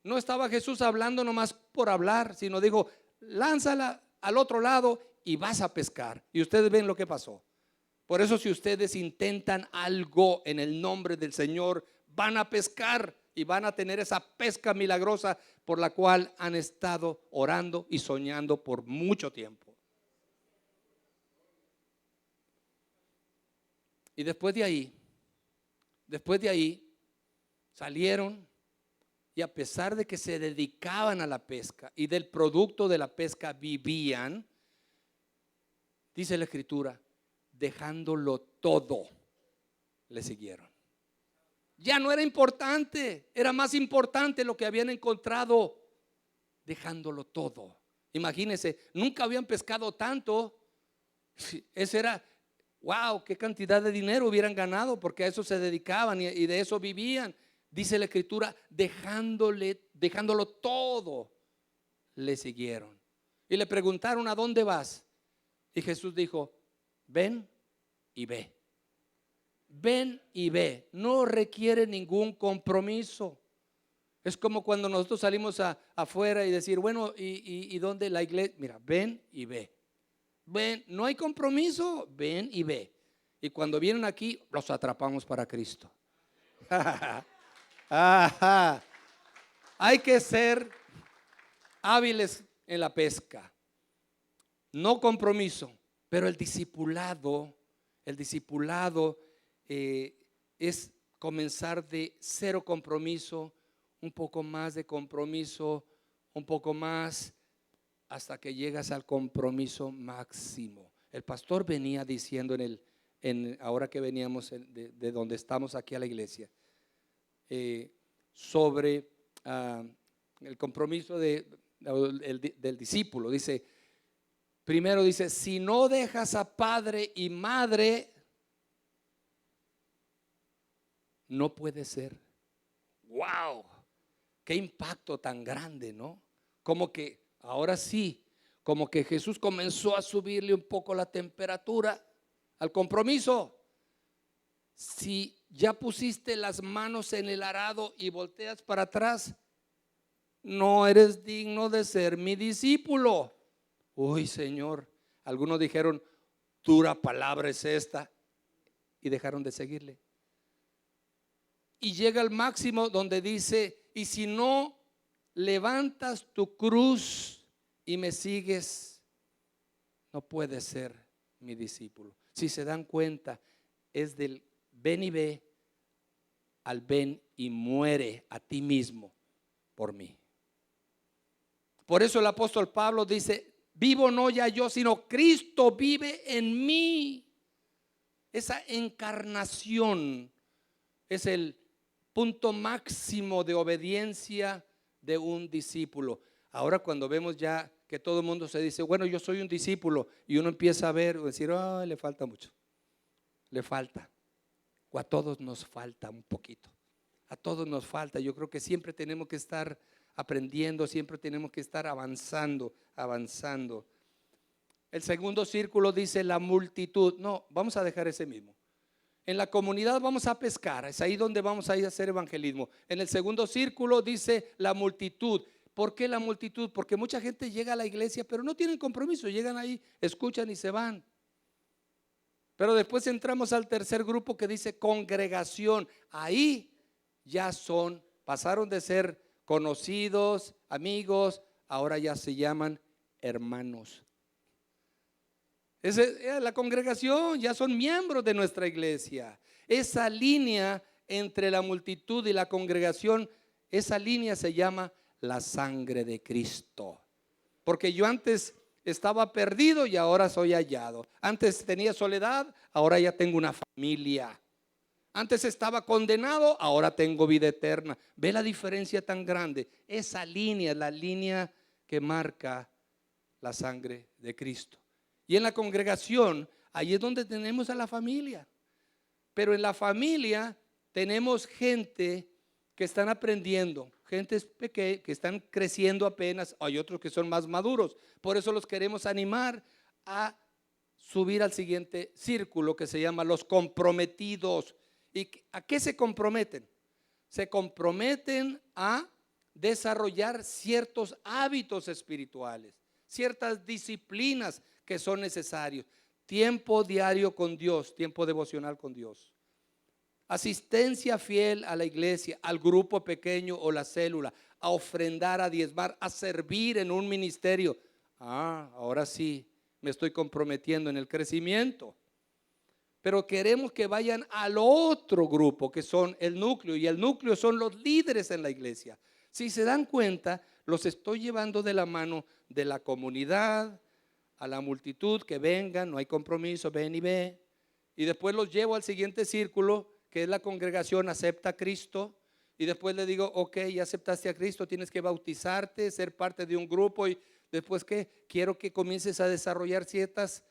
No estaba Jesús hablando nomás por hablar, sino dijo: lánzala al otro lado y vas a pescar. Y ustedes ven lo que pasó. Por eso, si ustedes intentan algo en el nombre del Señor, van a pescar y van a tener esa pesca milagrosa por la cual han estado orando y soñando por mucho tiempo. Y después de ahí salieron, y a pesar de que se dedicaban a la pesca y del producto de la pesca vivían, dice la escritura, dejándolo todo, le siguieron. Ya no era importante, era más importante lo que habían encontrado, dejándolo todo. Imagínense, nunca habían pescado tanto. Ese era, wow, qué cantidad de dinero hubieran ganado, porque a eso se dedicaban y de eso vivían. Dice la escritura, dejándolo todo, le siguieron. Y le preguntaron: ¿a dónde vas? Y Jesús dijo: ven y ve. Ven y ve. No requiere ningún compromiso. Es como cuando nosotros salimos afuera y decir: bueno, ¿y dónde la iglesia? Mira, ven y ve. Ven, no hay compromiso, ven y ve. Y cuando vienen aquí, los atrapamos para Cristo. Hay que ser hábiles en la pesca. No compromiso, pero el discipulado es comenzar de cero compromiso, un poco más de compromiso, un poco más, hasta que llegas al compromiso máximo. El pastor venía diciendo ahora que veníamos de donde estamos aquí a la iglesia, sobre el compromiso del discípulo. Primero dice: si no dejas a padre y madre, no puede ser. ¡Wow! ¡Qué impacto tan grande!, ¿no? Como que ahora sí, como que Jesús comenzó a subirle un poco la temperatura al compromiso. Si ya pusiste las manos en el arado y volteas para atrás, no eres digno de ser mi discípulo. Uy, Señor, algunos dijeron: dura palabra es esta, y dejaron de seguirle. Y llega al máximo donde dice: y si no levantas tu cruz y me sigues, no puedes ser mi discípulo. Si se dan cuenta, es del ven y ve al ven y muere a ti mismo por mí. Por eso el apóstol Pablo dice: vivo no ya yo, sino Cristo vive en mí. Esa encarnación es el punto máximo de obediencia de un discípulo. Ahora, cuando vemos ya que todo el mundo se dice: bueno, yo soy un discípulo, y uno empieza a ver, decir: le falta mucho, le falta, o a todos nos falta un poquito. A todos nos falta. Yo creo que siempre tenemos que estar aprendiendo, siempre tenemos que estar avanzando. El segundo círculo dice la multitud. No, vamos a dejar ese mismo. En la comunidad vamos a pescar, es ahí donde vamos a ir a hacer evangelismo. En el segundo círculo dice la multitud. ¿Por qué la multitud? Porque mucha gente llega a la iglesia, pero no tienen compromiso, llegan ahí, escuchan y se van. Pero después entramos al tercer grupo que dice congregación. Ahí ya pasaron de ser conocidos, amigos, ahora ya se llaman hermanos. La congregación ya son miembros de nuestra iglesia. Esa línea entre la multitud y la congregación, esa línea se llama la sangre de Cristo. Porque yo antes estaba perdido y ahora soy hallado. Antes tenía soledad, ahora ya tengo una familia. Antes estaba condenado, ahora tengo vida eterna. ¿Ve la diferencia tan grande? Esa línea es la línea que marca la sangre de Cristo. Y en la congregación, ahí es donde tenemos a la familia. Pero en la familia tenemos gente que están aprendiendo, gente que están creciendo apenas. Hay otros que son más maduros. Por eso los queremos animar a subir al siguiente círculo que se llama los comprometidos. ¿Y a qué se comprometen? Se comprometen a desarrollar ciertos hábitos espirituales, ciertas disciplinas que son necesarios. Tiempo diario con Dios, tiempo devocional con Dios. Asistencia fiel a la iglesia, al grupo pequeño o la célula, a ofrendar, a diezmar, a servir en un ministerio. Ahora sí, me estoy comprometiendo en el crecimiento. Pero queremos que vayan al otro grupo que son el núcleo, y el núcleo son los líderes en la iglesia. Si se dan cuenta, los estoy llevando de la mano de la comunidad a la multitud, que vengan, no hay compromiso, ven y ve. Y después los llevo al siguiente círculo, que es la congregación, acepta a Cristo. Y después le digo, ok, ya aceptaste a Cristo, tienes que bautizarte, ser parte de un grupo. Y después, ¿qué? Quiero que comiences a desarrollar ciertas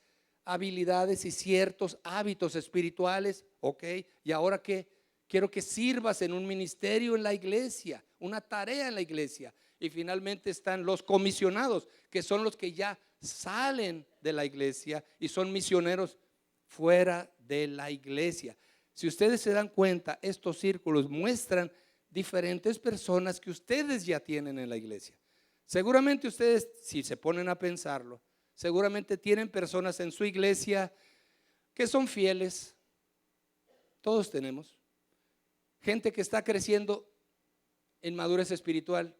habilidades y ciertos hábitos espirituales. Ok, ¿y ahora qué? Quiero que sirvas en un ministerio en la iglesia, una tarea en la iglesia. Y finalmente están los comisionados, que son los que ya salen de la iglesia y son misioneros fuera de la iglesia. Si ustedes se dan cuenta, estos círculos muestran diferentes personas que ustedes ya tienen en la iglesia. Seguramente ustedes, si se ponen a pensarlo, seguramente tienen personas en su iglesia que son fieles. Todos tenemos gente que está creciendo en madurez espiritual,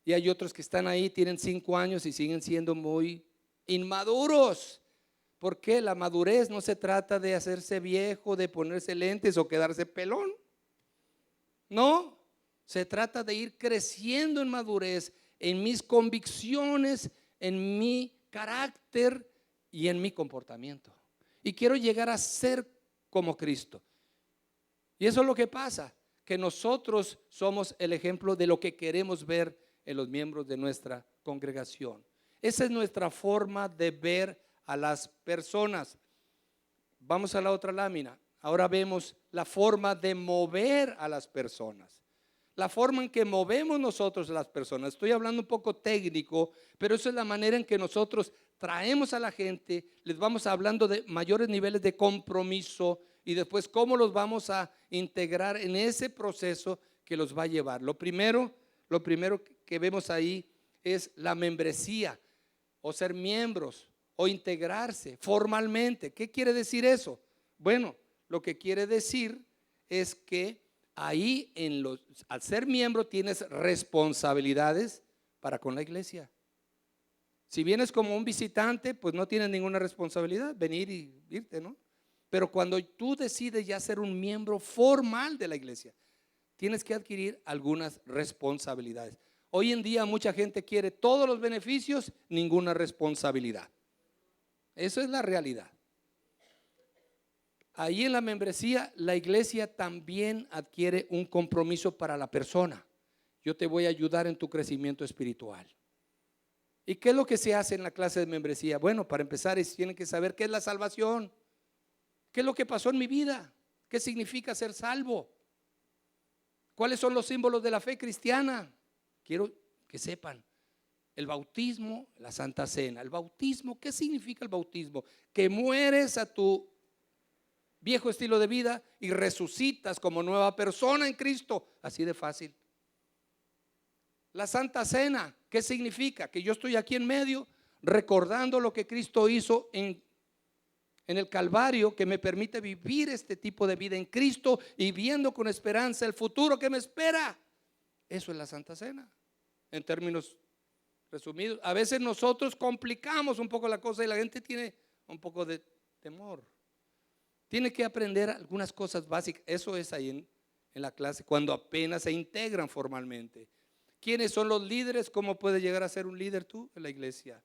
y hay otros que están ahí, tienen 5 años y siguen siendo muy inmaduros. Porque la madurez no se trata de hacerse viejo, de ponerse lentes o quedarse pelón. No, se trata de ir creciendo en madurez, en mis convicciones, en mi carácter y en mi comportamiento. Y quiero llegar a ser como Cristo. Y eso es lo que pasa, que nosotros somos el ejemplo de lo que queremos ver en los miembros de nuestra congregación. Esa es nuestra forma de ver a las personas. Vamos a la otra lámina. Ahora vemos la forma de mover a las personas. La forma en que movemos nosotros a las personas. Estoy hablando un poco técnico, pero esa es la manera en que nosotros traemos a la gente. Les vamos hablando de mayores niveles de compromiso y después cómo los vamos a integrar en ese proceso que los va a llevar. Lo primero que vemos ahí es la membresía, o ser miembros, o integrarse formalmente. ¿Qué quiere decir eso? Bueno, lo que quiere decir es que ahí al ser miembro tienes responsabilidades para con la iglesia. Si vienes como un visitante, pues no tienes ninguna responsabilidad, venir y irte, ¿no? Pero cuando tú decides ya ser un miembro formal de la iglesia, tienes que adquirir algunas responsabilidades. Hoy en día mucha gente quiere todos los beneficios, ninguna responsabilidad. Eso es la realidad. Ahí en la membresía, la iglesia también adquiere un compromiso para la persona. Yo te voy a ayudar en tu crecimiento espiritual. ¿Y qué es lo que se hace en la clase de membresía? Bueno, para empezar, tienen que saber qué es la salvación. ¿Qué es lo que pasó en mi vida? ¿Qué significa ser salvo? ¿Cuáles son los símbolos de la fe cristiana? Quiero que sepan. El bautismo, la Santa Cena. El bautismo, ¿qué significa el bautismo? Que mueres a tu viejo estilo de vida y resucitas como nueva persona en Cristo. Así de fácil. La Santa Cena, ¿qué significa? Que yo estoy aquí en medio recordando lo que Cristo hizo en el Calvario, que me permite vivir este tipo de vida en Cristo y viendo con esperanza el futuro que me espera. Eso es la Santa Cena, en términos resumidos. A veces nosotros complicamos un poco la cosa y la gente tiene un poco de temor. Tiene que aprender algunas cosas básicas. Eso es ahí en la clase, cuando apenas se integran formalmente. ¿Quiénes son los líderes? ¿Cómo puedes llegar a ser un líder tú en la iglesia?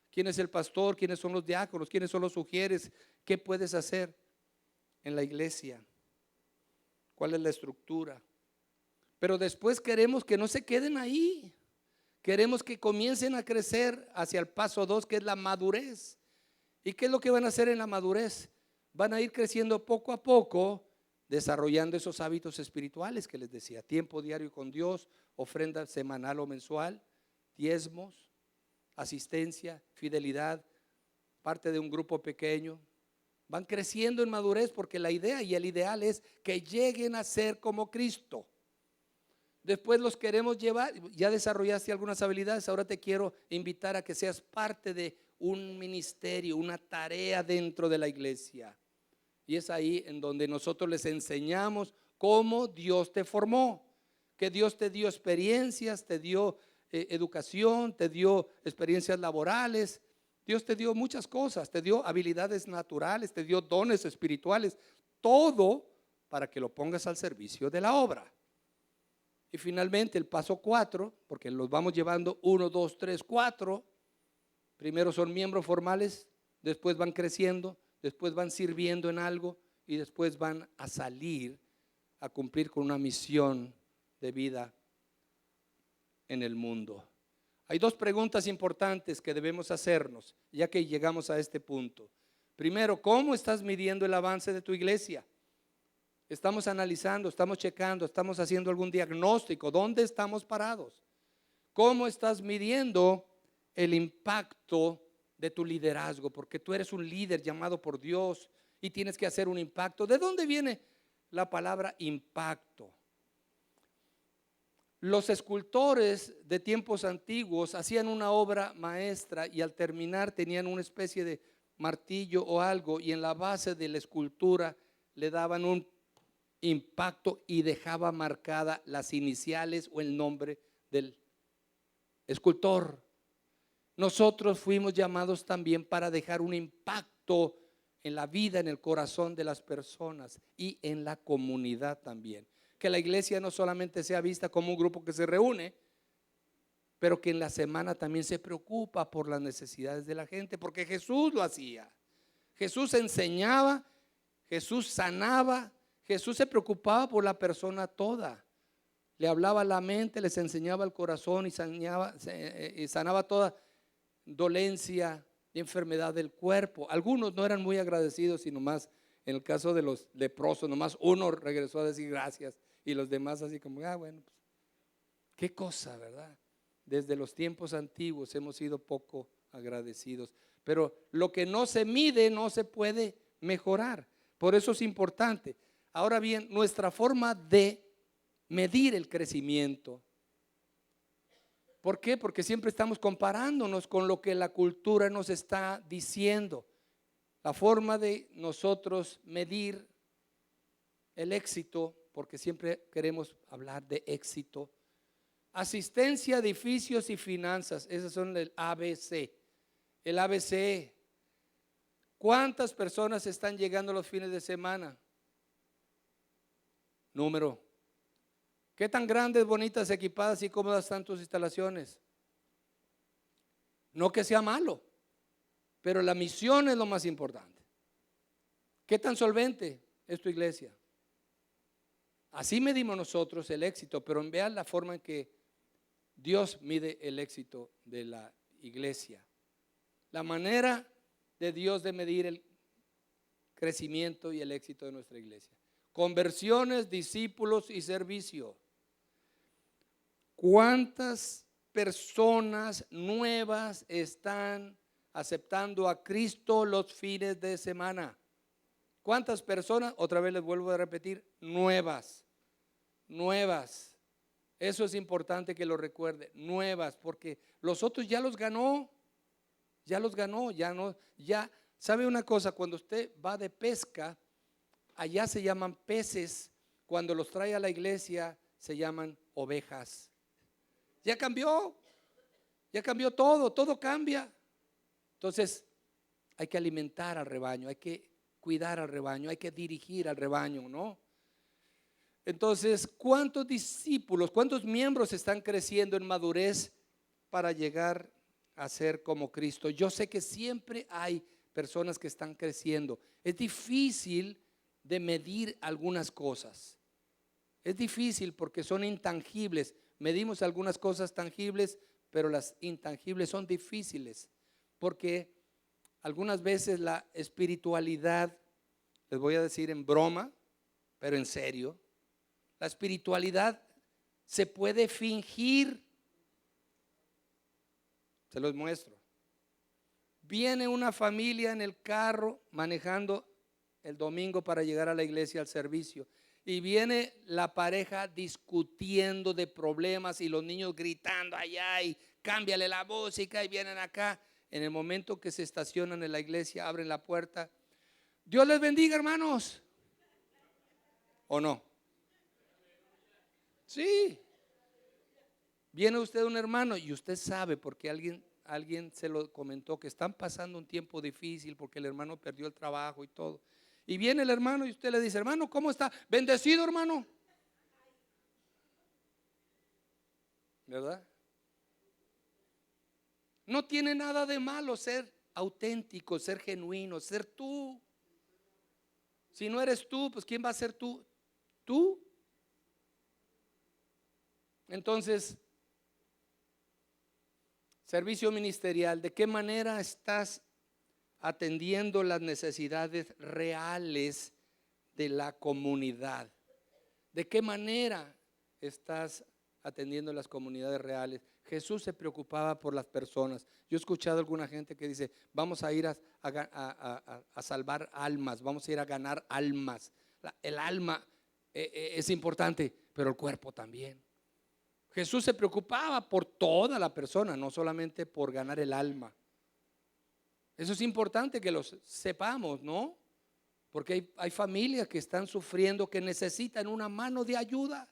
¿Quién es el pastor? ¿Quiénes son los diáconos? ¿Quiénes son los sugieres? ¿Qué puedes hacer en la iglesia? ¿Cuál es la estructura? Pero después queremos que no se queden ahí. Queremos que comiencen a crecer hacia el paso 2, que es la madurez. ¿Y qué es lo que van a hacer en la madurez? Van a ir creciendo poco a poco, desarrollando esos hábitos espirituales que les decía. Tiempo diario con Dios, ofrenda semanal o mensual, diezmos, asistencia, fidelidad, parte de un grupo pequeño. Van creciendo en madurez porque la idea y el ideal es que lleguen a ser como Cristo. Después los queremos llevar, ya desarrollaste algunas habilidades, ahora te quiero invitar a que seas parte de un ministerio, una tarea dentro de la iglesia. Y es ahí en donde nosotros les enseñamos cómo Dios te formó, que Dios te dio experiencias, te dio educación, te dio experiencias laborales, Dios te dio muchas cosas, te dio habilidades naturales, te dio dones espirituales, todo para que lo pongas al servicio de la obra. Y finalmente el paso 4, porque los vamos llevando 1, 2, 3, 4, primero son miembros formales, después van creciendo, después van sirviendo en algo y después van a salir a cumplir con una misión de vida en el mundo. Hay dos preguntas importantes que debemos hacernos ya que llegamos a este punto. Primero, ¿cómo estás midiendo el avance de tu iglesia? Estamos analizando, estamos checando, estamos haciendo algún diagnóstico. ¿Dónde estamos parados? ¿Cómo estás midiendo el impacto de tu liderazgo? Porque tú eres un líder llamado por Dios y tienes que hacer un impacto. ¿De dónde viene la palabra impacto? Los escultores de tiempos antiguos hacían una obra maestra y al terminar tenían una especie de martillo o algo y en la base de la escultura le daban un impacto y dejaba marcada las iniciales o el nombre del escultor. Nosotros fuimos llamados también para dejar un impacto en la vida, en el corazón de las personas y en la comunidad también. Que la iglesia no solamente sea vista como un grupo que se reúne, pero que en la semana también se preocupa por las necesidades de la gente, porque Jesús lo hacía. Jesús enseñaba, Jesús sanaba, Jesús se preocupaba por la persona toda. Le hablaba a la mente, les enseñaba el corazón y sanaba toda dolencia y enfermedad del cuerpo. Algunos no eran muy agradecidos, sino más en el caso de los leprosos, nomás uno regresó a decir gracias y los demás así como, bueno, pues, qué cosa, ¿verdad? Desde los tiempos antiguos hemos sido poco agradecidos, pero lo que no se mide no se puede mejorar, por eso es importante. Ahora bien, nuestra forma de medir el crecimiento, ¿por qué? Porque siempre estamos comparándonos con lo que la cultura nos está diciendo. La forma de nosotros medir el éxito, porque siempre queremos hablar de éxito. Asistencia, edificios y finanzas, esos son el ABC. El ABC. ¿Cuántas personas están llegando los fines de semana? Número. ¿Qué tan grandes, bonitas, equipadas y cómodas están tus instalaciones? No que sea malo, pero la misión es lo más importante. ¿Qué tan solvente es tu iglesia? Así medimos nosotros el éxito, pero vean la forma en que Dios mide el éxito de la iglesia. La manera de Dios de medir el crecimiento y el éxito de nuestra iglesia. Conversiones, discípulos y servicio. ¿Cuántas personas nuevas están aceptando a Cristo los fines de semana? ¿Cuántas personas? Otra vez les vuelvo a repetir, nuevas. Eso es importante que lo recuerde, nuevas, porque los otros ya los ganó, ya no, ya. ¿Sabe una cosa? Cuando usted va de pesca, allá se llaman peces, cuando los trae a la iglesia se llaman ovejas. Ya cambió todo cambia. Entonces hay que alimentar al rebaño, hay que cuidar al rebaño, hay que dirigir al rebaño, ¿no? Entonces, ¿cuántos discípulos, cuántos miembros están creciendo en madurez para llegar a ser como Cristo? Yo sé que siempre hay personas que están creciendo. Es difícil de medir algunas cosas. Es difícil porque son intangibles. Medimos algunas cosas tangibles, pero las intangibles son difíciles, porque algunas veces la espiritualidad, les voy a decir en broma, pero en serio, la espiritualidad se puede fingir. Se los muestro. Viene una familia en el carro manejando el domingo para llegar a la iglesia al servicio, y viene la pareja discutiendo de problemas y los niños gritando allá y cámbiale la música, y vienen acá. En el momento que se estacionan en la iglesia, abren la puerta. Dios les bendiga, hermanos. ¿O no? Sí. Viene usted un hermano y usted sabe porque alguien se lo comentó que están pasando un tiempo difícil porque el hermano perdió el trabajo y todo. Y viene el hermano y usted le dice, hermano, ¿cómo está? Bendecido, hermano. ¿Verdad? No tiene nada de malo ser auténtico, ser genuino, ser tú. Si no eres tú, pues ¿quién va a ser tú? Tú. Entonces, servicio ministerial, ¿de qué manera estás atendiendo las necesidades reales de la comunidad? ¿De qué manera estás atendiendo las comunidades reales? Jesús se preocupaba por las personas. Yo he escuchado a alguna gente que dice, vamos a ir a salvar almas, vamos a ir a ganar almas. El alma es importante, pero el cuerpo también. Jesús se preocupaba por toda la persona, no solamente por ganar el alma. Eso es importante que lo sepamos, ¿no? Porque hay familias que están sufriendo, que necesitan una mano de ayuda.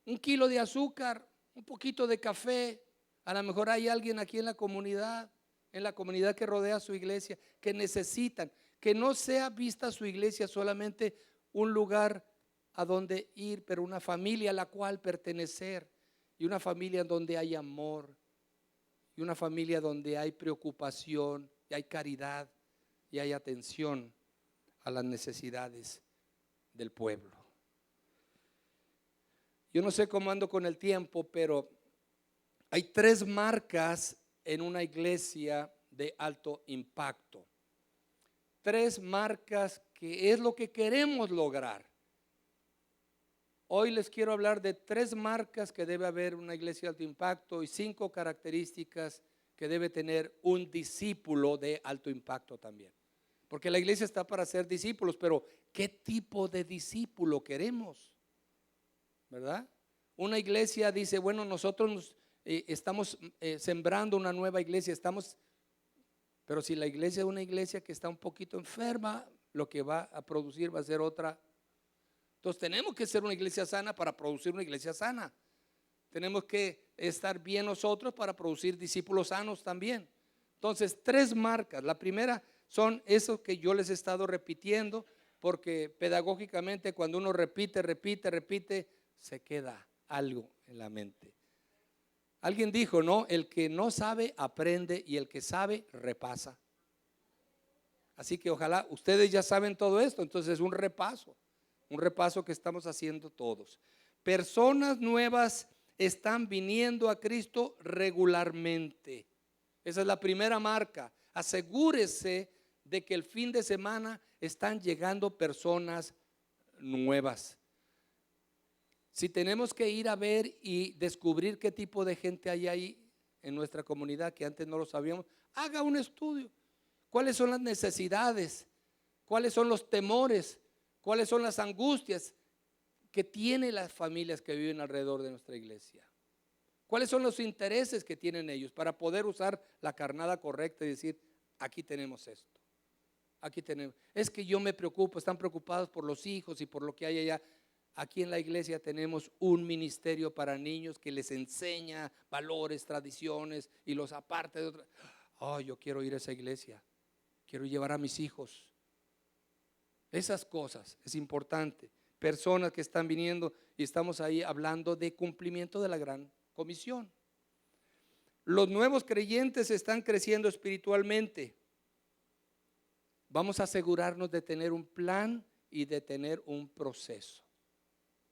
Un kilo de azúcar, un poquito de café. A lo mejor hay alguien aquí en la comunidad que rodea su iglesia, que necesitan, que no sea vista su iglesia solamente un lugar a donde ir, pero una familia a la cual pertenecer, y una familia donde hay amor, y una familia donde hay preocupación, y hay caridad, y hay atención a las necesidades del pueblo. Yo no sé cómo ando con el tiempo, pero hay 3 marcas en una iglesia de alto impacto. 3 marcas que es lo que queremos lograr. Hoy les quiero hablar de 3 marcas que debe haber una iglesia de alto impacto y 5 características que debe tener un discípulo de alto impacto también. Porque la iglesia está para ser discípulos, pero ¿qué tipo de discípulo queremos? ¿Verdad? Una iglesia dice, bueno, nosotros estamos sembrando una nueva iglesia, pero si la iglesia es una iglesia que está un poquito enferma, lo que va a producir va a ser otra. Entonces tenemos que ser una iglesia sana para producir una iglesia sana. Tenemos que estar bien nosotros para producir discípulos sanos también. Entonces 3 marcas. La primera son esos que yo les he estado repitiendo, porque pedagógicamente cuando uno repite, se queda algo en la mente. Alguien dijo, ¿no? El que no sabe aprende y el que sabe repasa. Así que ojalá ustedes ya saben todo esto. Entonces un repaso que estamos haciendo todos. Personas nuevas están viniendo a Cristo regularmente. Esa es la primera marca. Asegúrese de que el fin de semana están llegando personas nuevas. Si tenemos que ir a ver y descubrir qué tipo de gente hay ahí en nuestra comunidad que antes no lo sabíamos, haga un estudio. ¿Cuáles son las necesidades? ¿Cuáles son los temores? ¿Cuáles son las angustias que tienen las familias que viven alrededor de nuestra iglesia? ¿Cuáles son los intereses que tienen ellos para poder usar la carnada correcta y decir, aquí tenemos esto? Aquí tenemos. Es que yo me preocupo, están preocupados por los hijos y por lo que hay allá. Aquí en la iglesia tenemos un ministerio para niños que les enseña valores, tradiciones y los aparta de otras. Oh, yo quiero ir a esa iglesia, quiero llevar a mis hijos. Esas cosas es importante. Personas que están viniendo y estamos ahí hablando de cumplimiento de la gran comisión. Los nuevos creyentes están creciendo espiritualmente. Vamos a asegurarnos de tener un plan y de tener un proceso.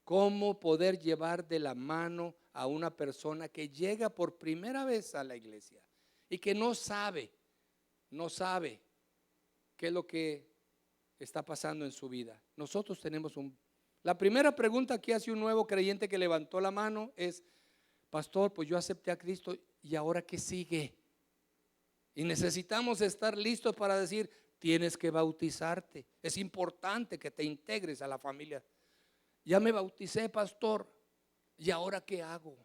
¿Cómo poder llevar de la mano a una persona que llega por primera vez a la iglesia y que no sabe qué es lo que está pasando en su vida? Nosotros tenemos la primera pregunta que hace un nuevo creyente que levantó la mano es: pastor, pues yo acepté a Cristo y ahora ¿qué sigue? Y necesitamos estar listos para decir, tienes que bautizarte. Es importante que te integres a la familia. Ya me bauticé, pastor, ¿y ahora qué hago?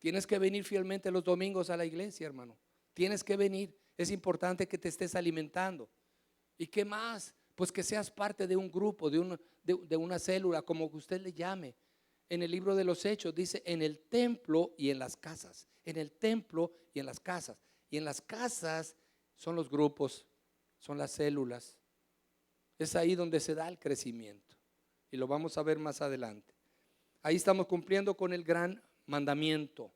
Tienes que venir fielmente los domingos a la iglesia, hermano. Tienes que venir. Es importante que te estés alimentando. ¿Y qué más? Pues que seas parte de un grupo, de una célula, como usted le llame. En el libro de los Hechos dice, en el templo y en las casas. En el templo y en las casas. Y en las casas son los grupos, son las células. Es ahí donde se da el crecimiento. Y lo vamos a ver más adelante. Ahí estamos cumpliendo con el gran mandamiento.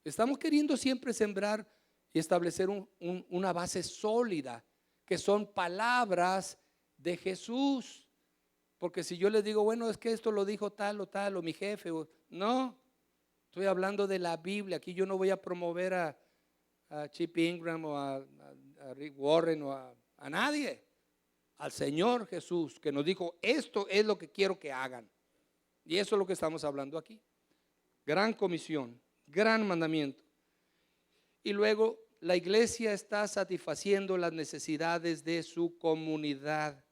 Estamos queriendo siempre sembrar y establecer una base sólida, que son palabras de Jesús. Porque si yo les digo, bueno, es que esto lo dijo tal o mi jefe, no, estoy hablando de la Biblia. Aquí yo no voy a promover a Chip Ingram o a Rick Warren o a nadie. Al Señor Jesús, que nos dijo, esto es lo que quiero que hagan. Y eso es lo que estamos hablando aquí. Gran comisión, gran mandamiento. Y luego la iglesia está satisfaciendo las necesidades de su comunidad.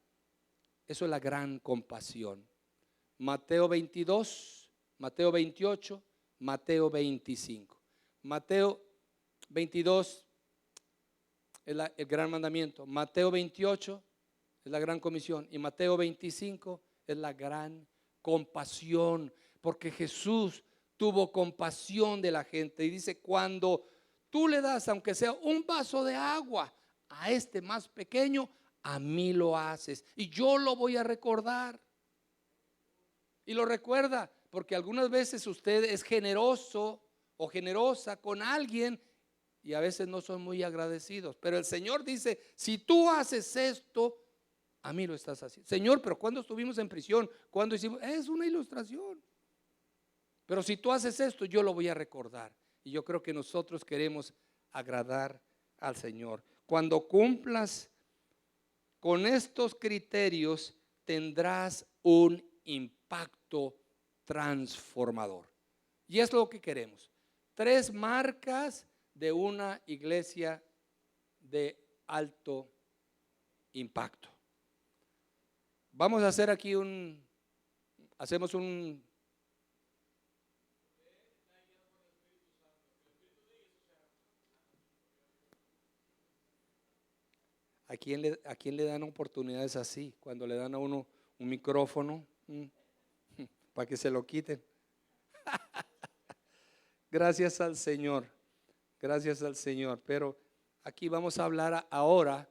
Eso es la gran compasión. Mateo 22, Mateo 28, Mateo 25. Mateo 22 es el gran mandamiento. Mateo 28 es la gran comisión. Y Mateo 25 es la gran compasión. Porque Jesús tuvo compasión de la gente. Y dice, cuando tú le das, aunque sea un vaso de agua, a este más pequeño, a mí lo haces. Y yo lo voy a recordar. Y lo recuerda, porque algunas veces usted es generoso o generosa con alguien y a veces no son muy agradecidos. Pero el Señor dice, si tú haces esto, a mí lo estás haciendo. Señor, pero ¿cuándo estuvimos en prisión? ¿Cuándo hicimos? Es una ilustración. Pero si tú haces esto, yo lo voy a recordar. Y yo creo que nosotros queremos agradar al Señor. Cuando cumplas con estos criterios, tendrás un impacto transformador. Y es lo que queremos. 3 marcas de una iglesia de alto impacto. Vamos a hacer aquí hacemos un ¿A quién le dan oportunidades así? Cuando le dan a uno un micrófono para que se lo quiten. Gracias al Señor, gracias al Señor. Pero aquí vamos a hablar ahora,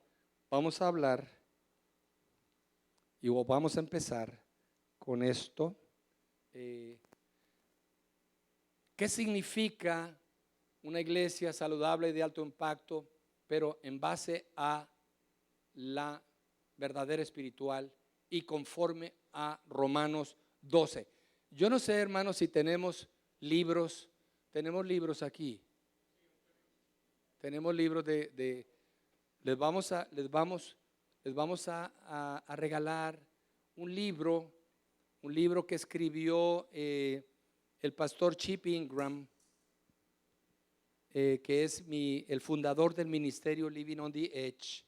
vamos a hablar y vamos a empezar con esto. ¿Qué significa una iglesia saludable y de alto impacto, pero en base a la verdadera espiritual y conforme a Romanos 12? Yo no sé, hermanos, si tenemos libros aquí. Tenemos libros les vamos a regalar un libro un libro que escribió el pastor Chip Ingram, que es el fundador del ministerio Living on the Edge,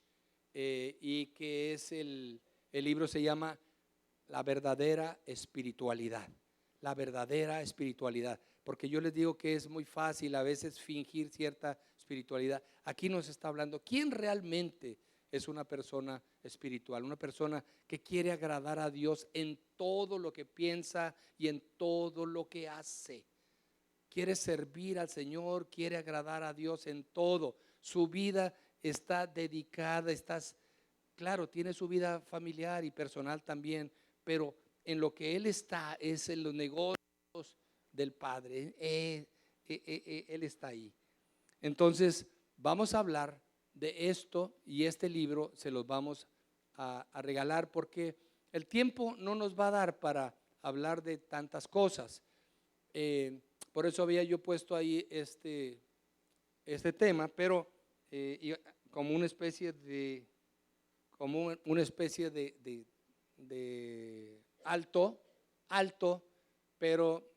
y que es el libro se llama La verdadera espiritualidad. La verdadera espiritualidad. Porque yo les digo que es muy fácil a veces fingir cierta espiritualidad. Aquí nos está hablando quién realmente es una persona espiritual, una persona que quiere agradar a Dios en todo lo que piensa y en todo lo que hace. Quiere servir al Señor, quiere agradar a Dios en todo. Su vida está dedicada, claro, tiene su vida familiar y personal también, pero en lo que él está es en los negocios del Padre. Él está ahí. Entonces, vamos a hablar de esto y este libro se los vamos a regalar porque el tiempo no nos va a dar para hablar de tantas cosas. Por eso había yo puesto ahí este tema, pero como una especie de alto, pero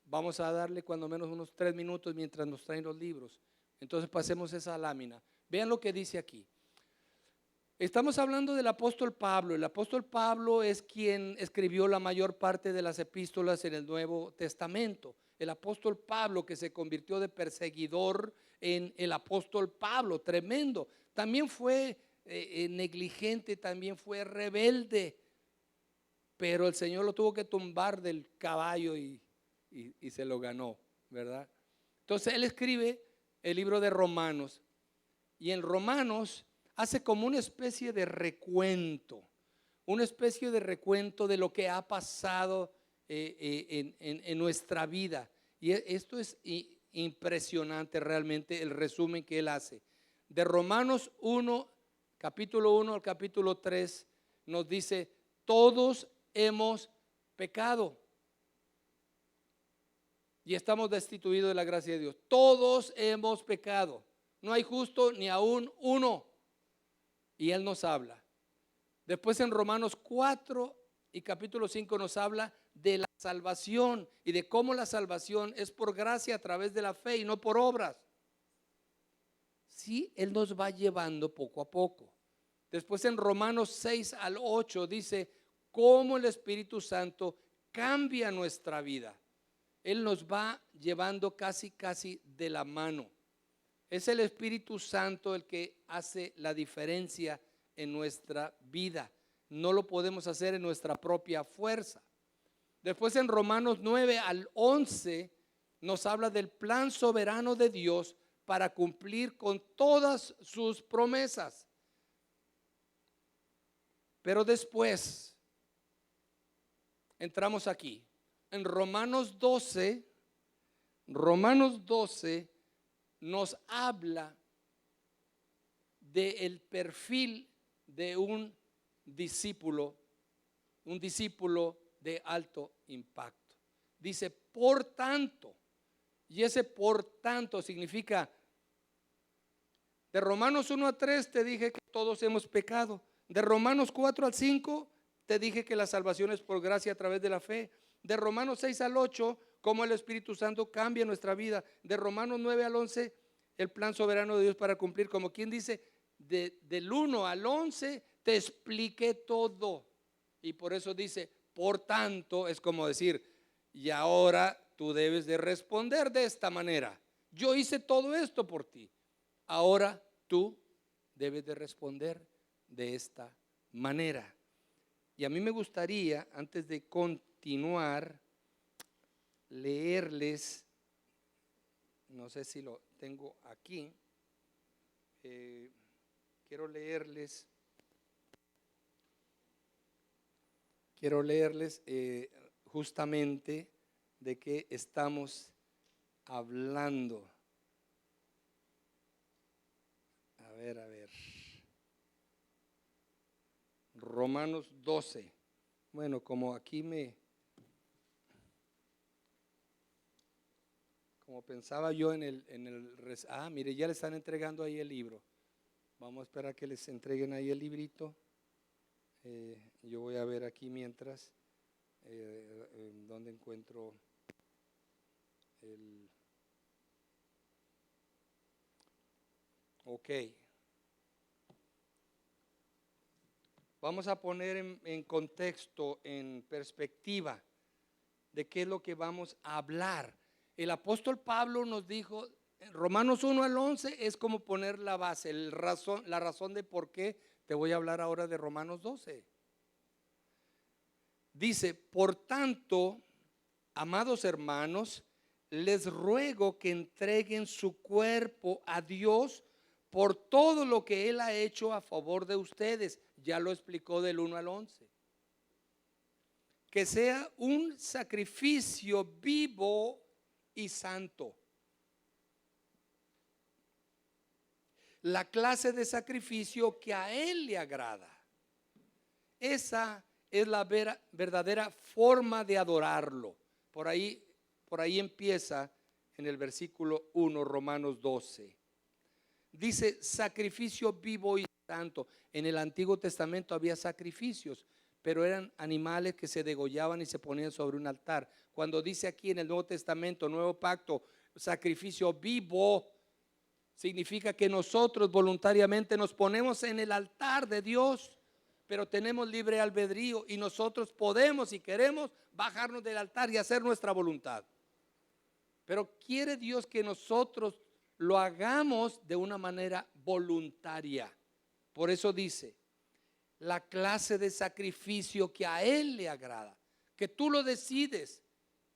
vamos a darle cuando menos unos 3 minutos mientras nos traen los libros. Entonces pasemos esa lámina. Vean lo que dice aquí. Estamos hablando del apóstol Pablo. El apóstol Pablo es quien escribió la mayor parte de las epístolas en el Nuevo Testamento. El apóstol Pablo, que se convirtió de perseguidor en el apóstol Pablo, tremendo. También fue negligente, también fue rebelde, pero el Señor lo tuvo que tumbar del caballo y se lo ganó, ¿verdad? Entonces él escribe el libro de Romanos y en Romanos hace como una especie de recuento de lo que ha pasado en nuestra vida. Y esto es impresionante realmente el resumen que él hace. De Romanos 1, capítulo 1 al capítulo 3 nos dice, todos hemos pecado y estamos destituidos de la gracia de Dios. Todos hemos pecado. No hay justo ni aún uno. Y él nos habla. Después en Romanos 4 y capítulo 5 nos habla de la salvación y de cómo la salvación es por gracia a través de la fe y no por obras. Sí, él nos va llevando poco a poco. Después en Romanos 6 al 8 dice cómo el Espíritu Santo cambia nuestra vida. Él nos va llevando casi de la mano. Es el Espíritu Santo el que hace la diferencia en nuestra vida. No lo podemos hacer en nuestra propia fuerza. Después en Romanos 9 al 11 nos habla del plan soberano de Dios para cumplir con todas sus promesas. Pero después entramos aquí. En Romanos 12 nos habla del perfil de un discípulo de alto impacto. Dice, por tanto, y ese por tanto significa, de Romanos 1 a 3 te dije que todos hemos pecado. De Romanos 4 al 5 te dije que la salvación es por gracia a través de la fe. De Romanos 6 al 8, cómo el Espíritu Santo cambia nuestra vida. De Romanos 9 al 11, el plan soberano de Dios para cumplir. Como quien dice, del 1 al 11 te expliqué todo. Y por eso dice, por tanto, es como decir, y ahora tú debes de responder de esta manera. Yo hice todo esto por ti. Ahora tú debes de responder de esta manera. Y a mí me gustaría, antes de continuar, leerles, no sé si lo tengo aquí, quiero leerles justamente de qué estamos hablando. A ver. Romanos 12. Bueno, como aquí como pensaba yo mire, ya le están entregando ahí el libro. Vamos a esperar que les entreguen ahí el librito. Yo voy a ver aquí mientras dónde encuentro el... Ok. Vamos a poner en contexto, en perspectiva de qué es lo que vamos a hablar. El apóstol Pablo nos dijo, en Romanos 1 al 11 es como poner la base, la razón de por qué te voy a hablar ahora de Romanos 12. Dice, por tanto, amados hermanos, les ruego que entreguen su cuerpo a Dios por todo lo que Él ha hecho a favor de ustedes. Ya lo explicó del 1 al 11. Que sea un sacrificio vivo y santo. La clase de sacrificio que a Él le agrada. Esa es la verdadera forma de adorarlo. Por ahí empieza en el versículo 1, Romanos 12. Dice sacrificio vivo y santo. En el Antiguo Testamento había sacrificios, pero eran animales que se degollaban y se ponían sobre un altar. Cuando dice aquí en el Nuevo Testamento, Nuevo Pacto, sacrificio vivo, significa que nosotros voluntariamente nos ponemos en el altar de Dios, pero tenemos libre albedrío y nosotros podemos, si queremos, bajarnos del altar y hacer nuestra voluntad. Pero quiere Dios que nosotros lo hagamos de una manera voluntaria. Por eso dice, la clase de sacrificio que a Él le agrada, que tú lo decides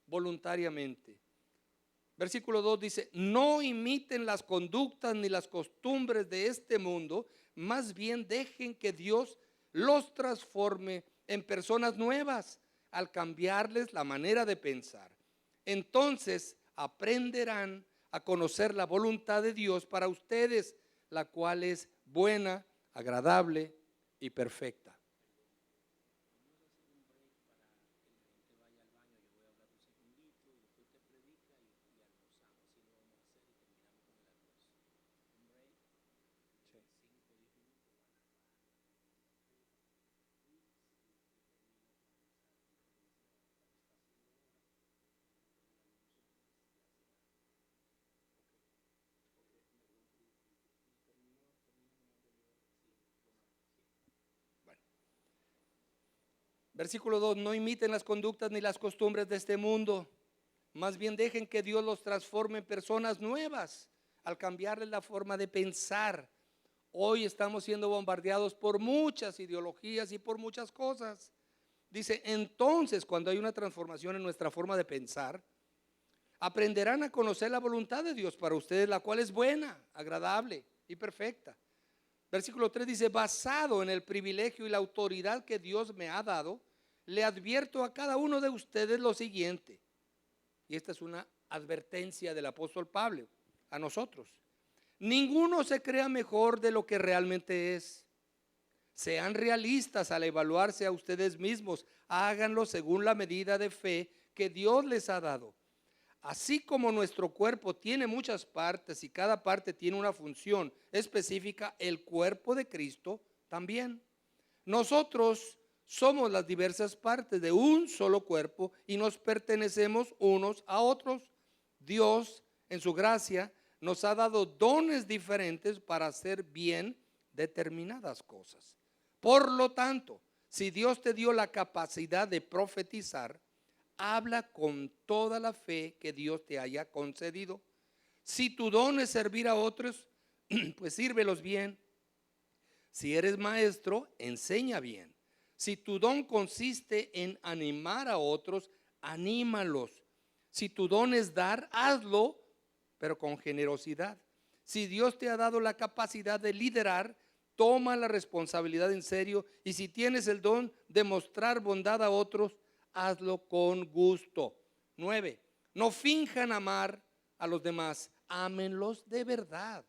voluntariamente. Versículo 2 dice, no imiten las conductas ni las costumbres de este mundo, más bien dejen que Dios los transforme en personas nuevas al cambiarles la manera de pensar. Entonces aprenderán a conocer la voluntad de Dios para ustedes, la cual es buena, agradable y perfecta. Versículo 2, no imiten las conductas ni las costumbres de este mundo, más bien dejen que Dios los transforme en personas nuevas al cambiarles la forma de pensar. Hoy estamos siendo bombardeados por muchas ideologías y por muchas cosas. Dice, entonces cuando hay una transformación en nuestra forma de pensar, aprenderán a conocer la voluntad de Dios para ustedes, la cual es buena, agradable y perfecta. Versículo 3 dice, basado en el privilegio y la autoridad que Dios me ha dado, le advierto a cada uno de ustedes lo siguiente. Y esta es una advertencia del apóstol Pablo a nosotros. Ninguno se crea mejor de lo que realmente es. Sean realistas al evaluarse a ustedes mismos. Háganlo según la medida de fe que Dios les ha dado. Así como nuestro cuerpo tiene muchas partes y cada parte tiene una función específica, el cuerpo de Cristo también. Nosotros somos las diversas partes de un solo cuerpo y nos pertenecemos unos a otros. Dios, en su gracia, nos ha dado dones diferentes para hacer bien determinadas cosas. Por lo tanto, si Dios te dio la capacidad de profetizar, habla con toda la fe que Dios te haya concedido. Si tu don es servir a otros, pues sírvelos bien. Si eres maestro, enseña bien. Si tu don consiste en animar a otros, anímalos. Si tu don es dar, hazlo, pero con generosidad. Si Dios te ha dado la capacidad de liderar, toma la responsabilidad en serio. Y si tienes el don de mostrar bondad a otros, hazlo con gusto. 9. No finjan amar a los demás, ámenlos de verdad.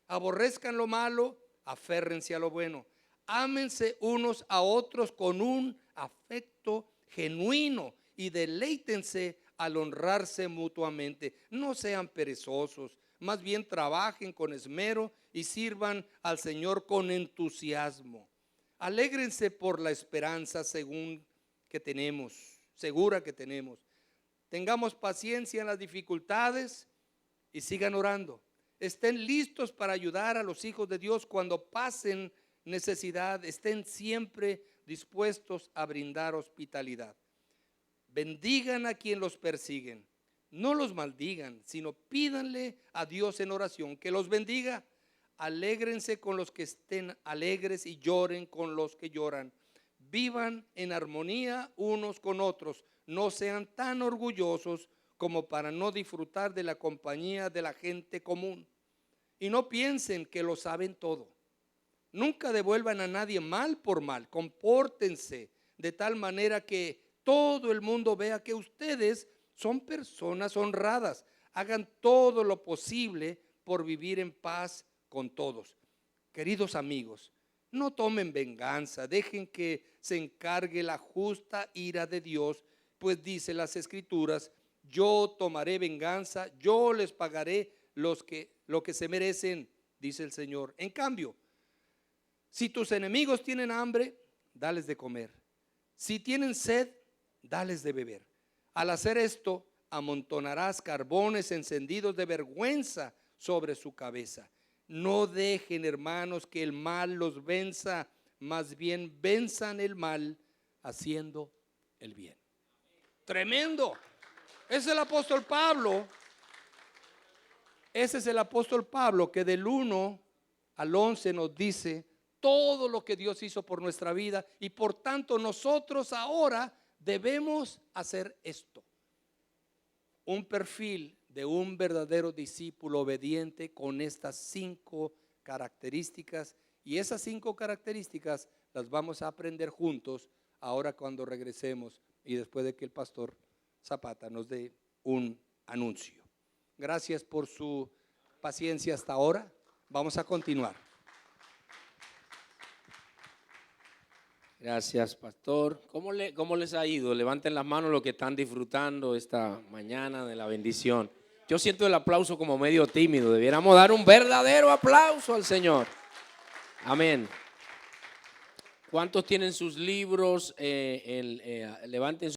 Aborrezcan lo malo, aférrense a lo bueno. Ámense unos a otros con un afecto genuino y deleítense al honrarse mutuamente. No sean perezosos, más bien trabajen con esmero y sirvan al Señor con entusiasmo. Alégrense por la esperanza segura que tenemos. Tengamos paciencia en las dificultades y sigan orando. Estén listos para ayudar a los hijos de Dios cuando pasen necesidad. Estén siempre dispuestos a brindar hospitalidad. Bendigan a quien los persiguen. No los maldigan, sino pídanle a Dios en oración que los bendiga. Alégrense con los que estén alegres y lloren con los que lloran. Vivan en armonía unos con otros. No sean tan orgullosos como para no disfrutar de la compañía de la gente común. Y no piensen que lo saben todo. Nunca devuelvan a nadie mal por mal. Compórtense de tal manera que todo el mundo vea que ustedes son personas honradas. Hagan todo lo posible por vivir en paz con todos. Queridos amigos, no tomen venganza. Dejen que se encargue la justa ira de Dios, pues dice las Escrituras: yo tomaré venganza, yo les pagaré lo que se merecen, dice el Señor. En cambio, si tus enemigos tienen hambre, dales de comer. Si tienen sed, dales de beber. Al hacer esto, amontonarás carbones encendidos de vergüenza sobre su cabeza. No dejen, hermanos, que el mal los venza, más bien venzan el mal haciendo el bien. Tremendo. Ese es el apóstol Pablo. Ese es el apóstol Pablo que del 1 al 11 nos dice todo lo que Dios hizo por nuestra vida, y por tanto nosotros ahora debemos hacer esto. Un perfil de un verdadero discípulo obediente con estas 5 características, y esas 5 características las vamos a aprender juntos ahora cuando regresemos y después de que el pastor Zapata nos dé un anuncio. Gracias por su paciencia hasta ahora. Vamos a continuar. Gracias, pastor. ¿Cómo les ha ido? Levanten las manos los que están disfrutando esta mañana de la bendición. Yo siento el aplauso como medio tímido. Debiéramos dar un verdadero aplauso al Señor. Amén. ¿Cuántos tienen sus libros? Levanten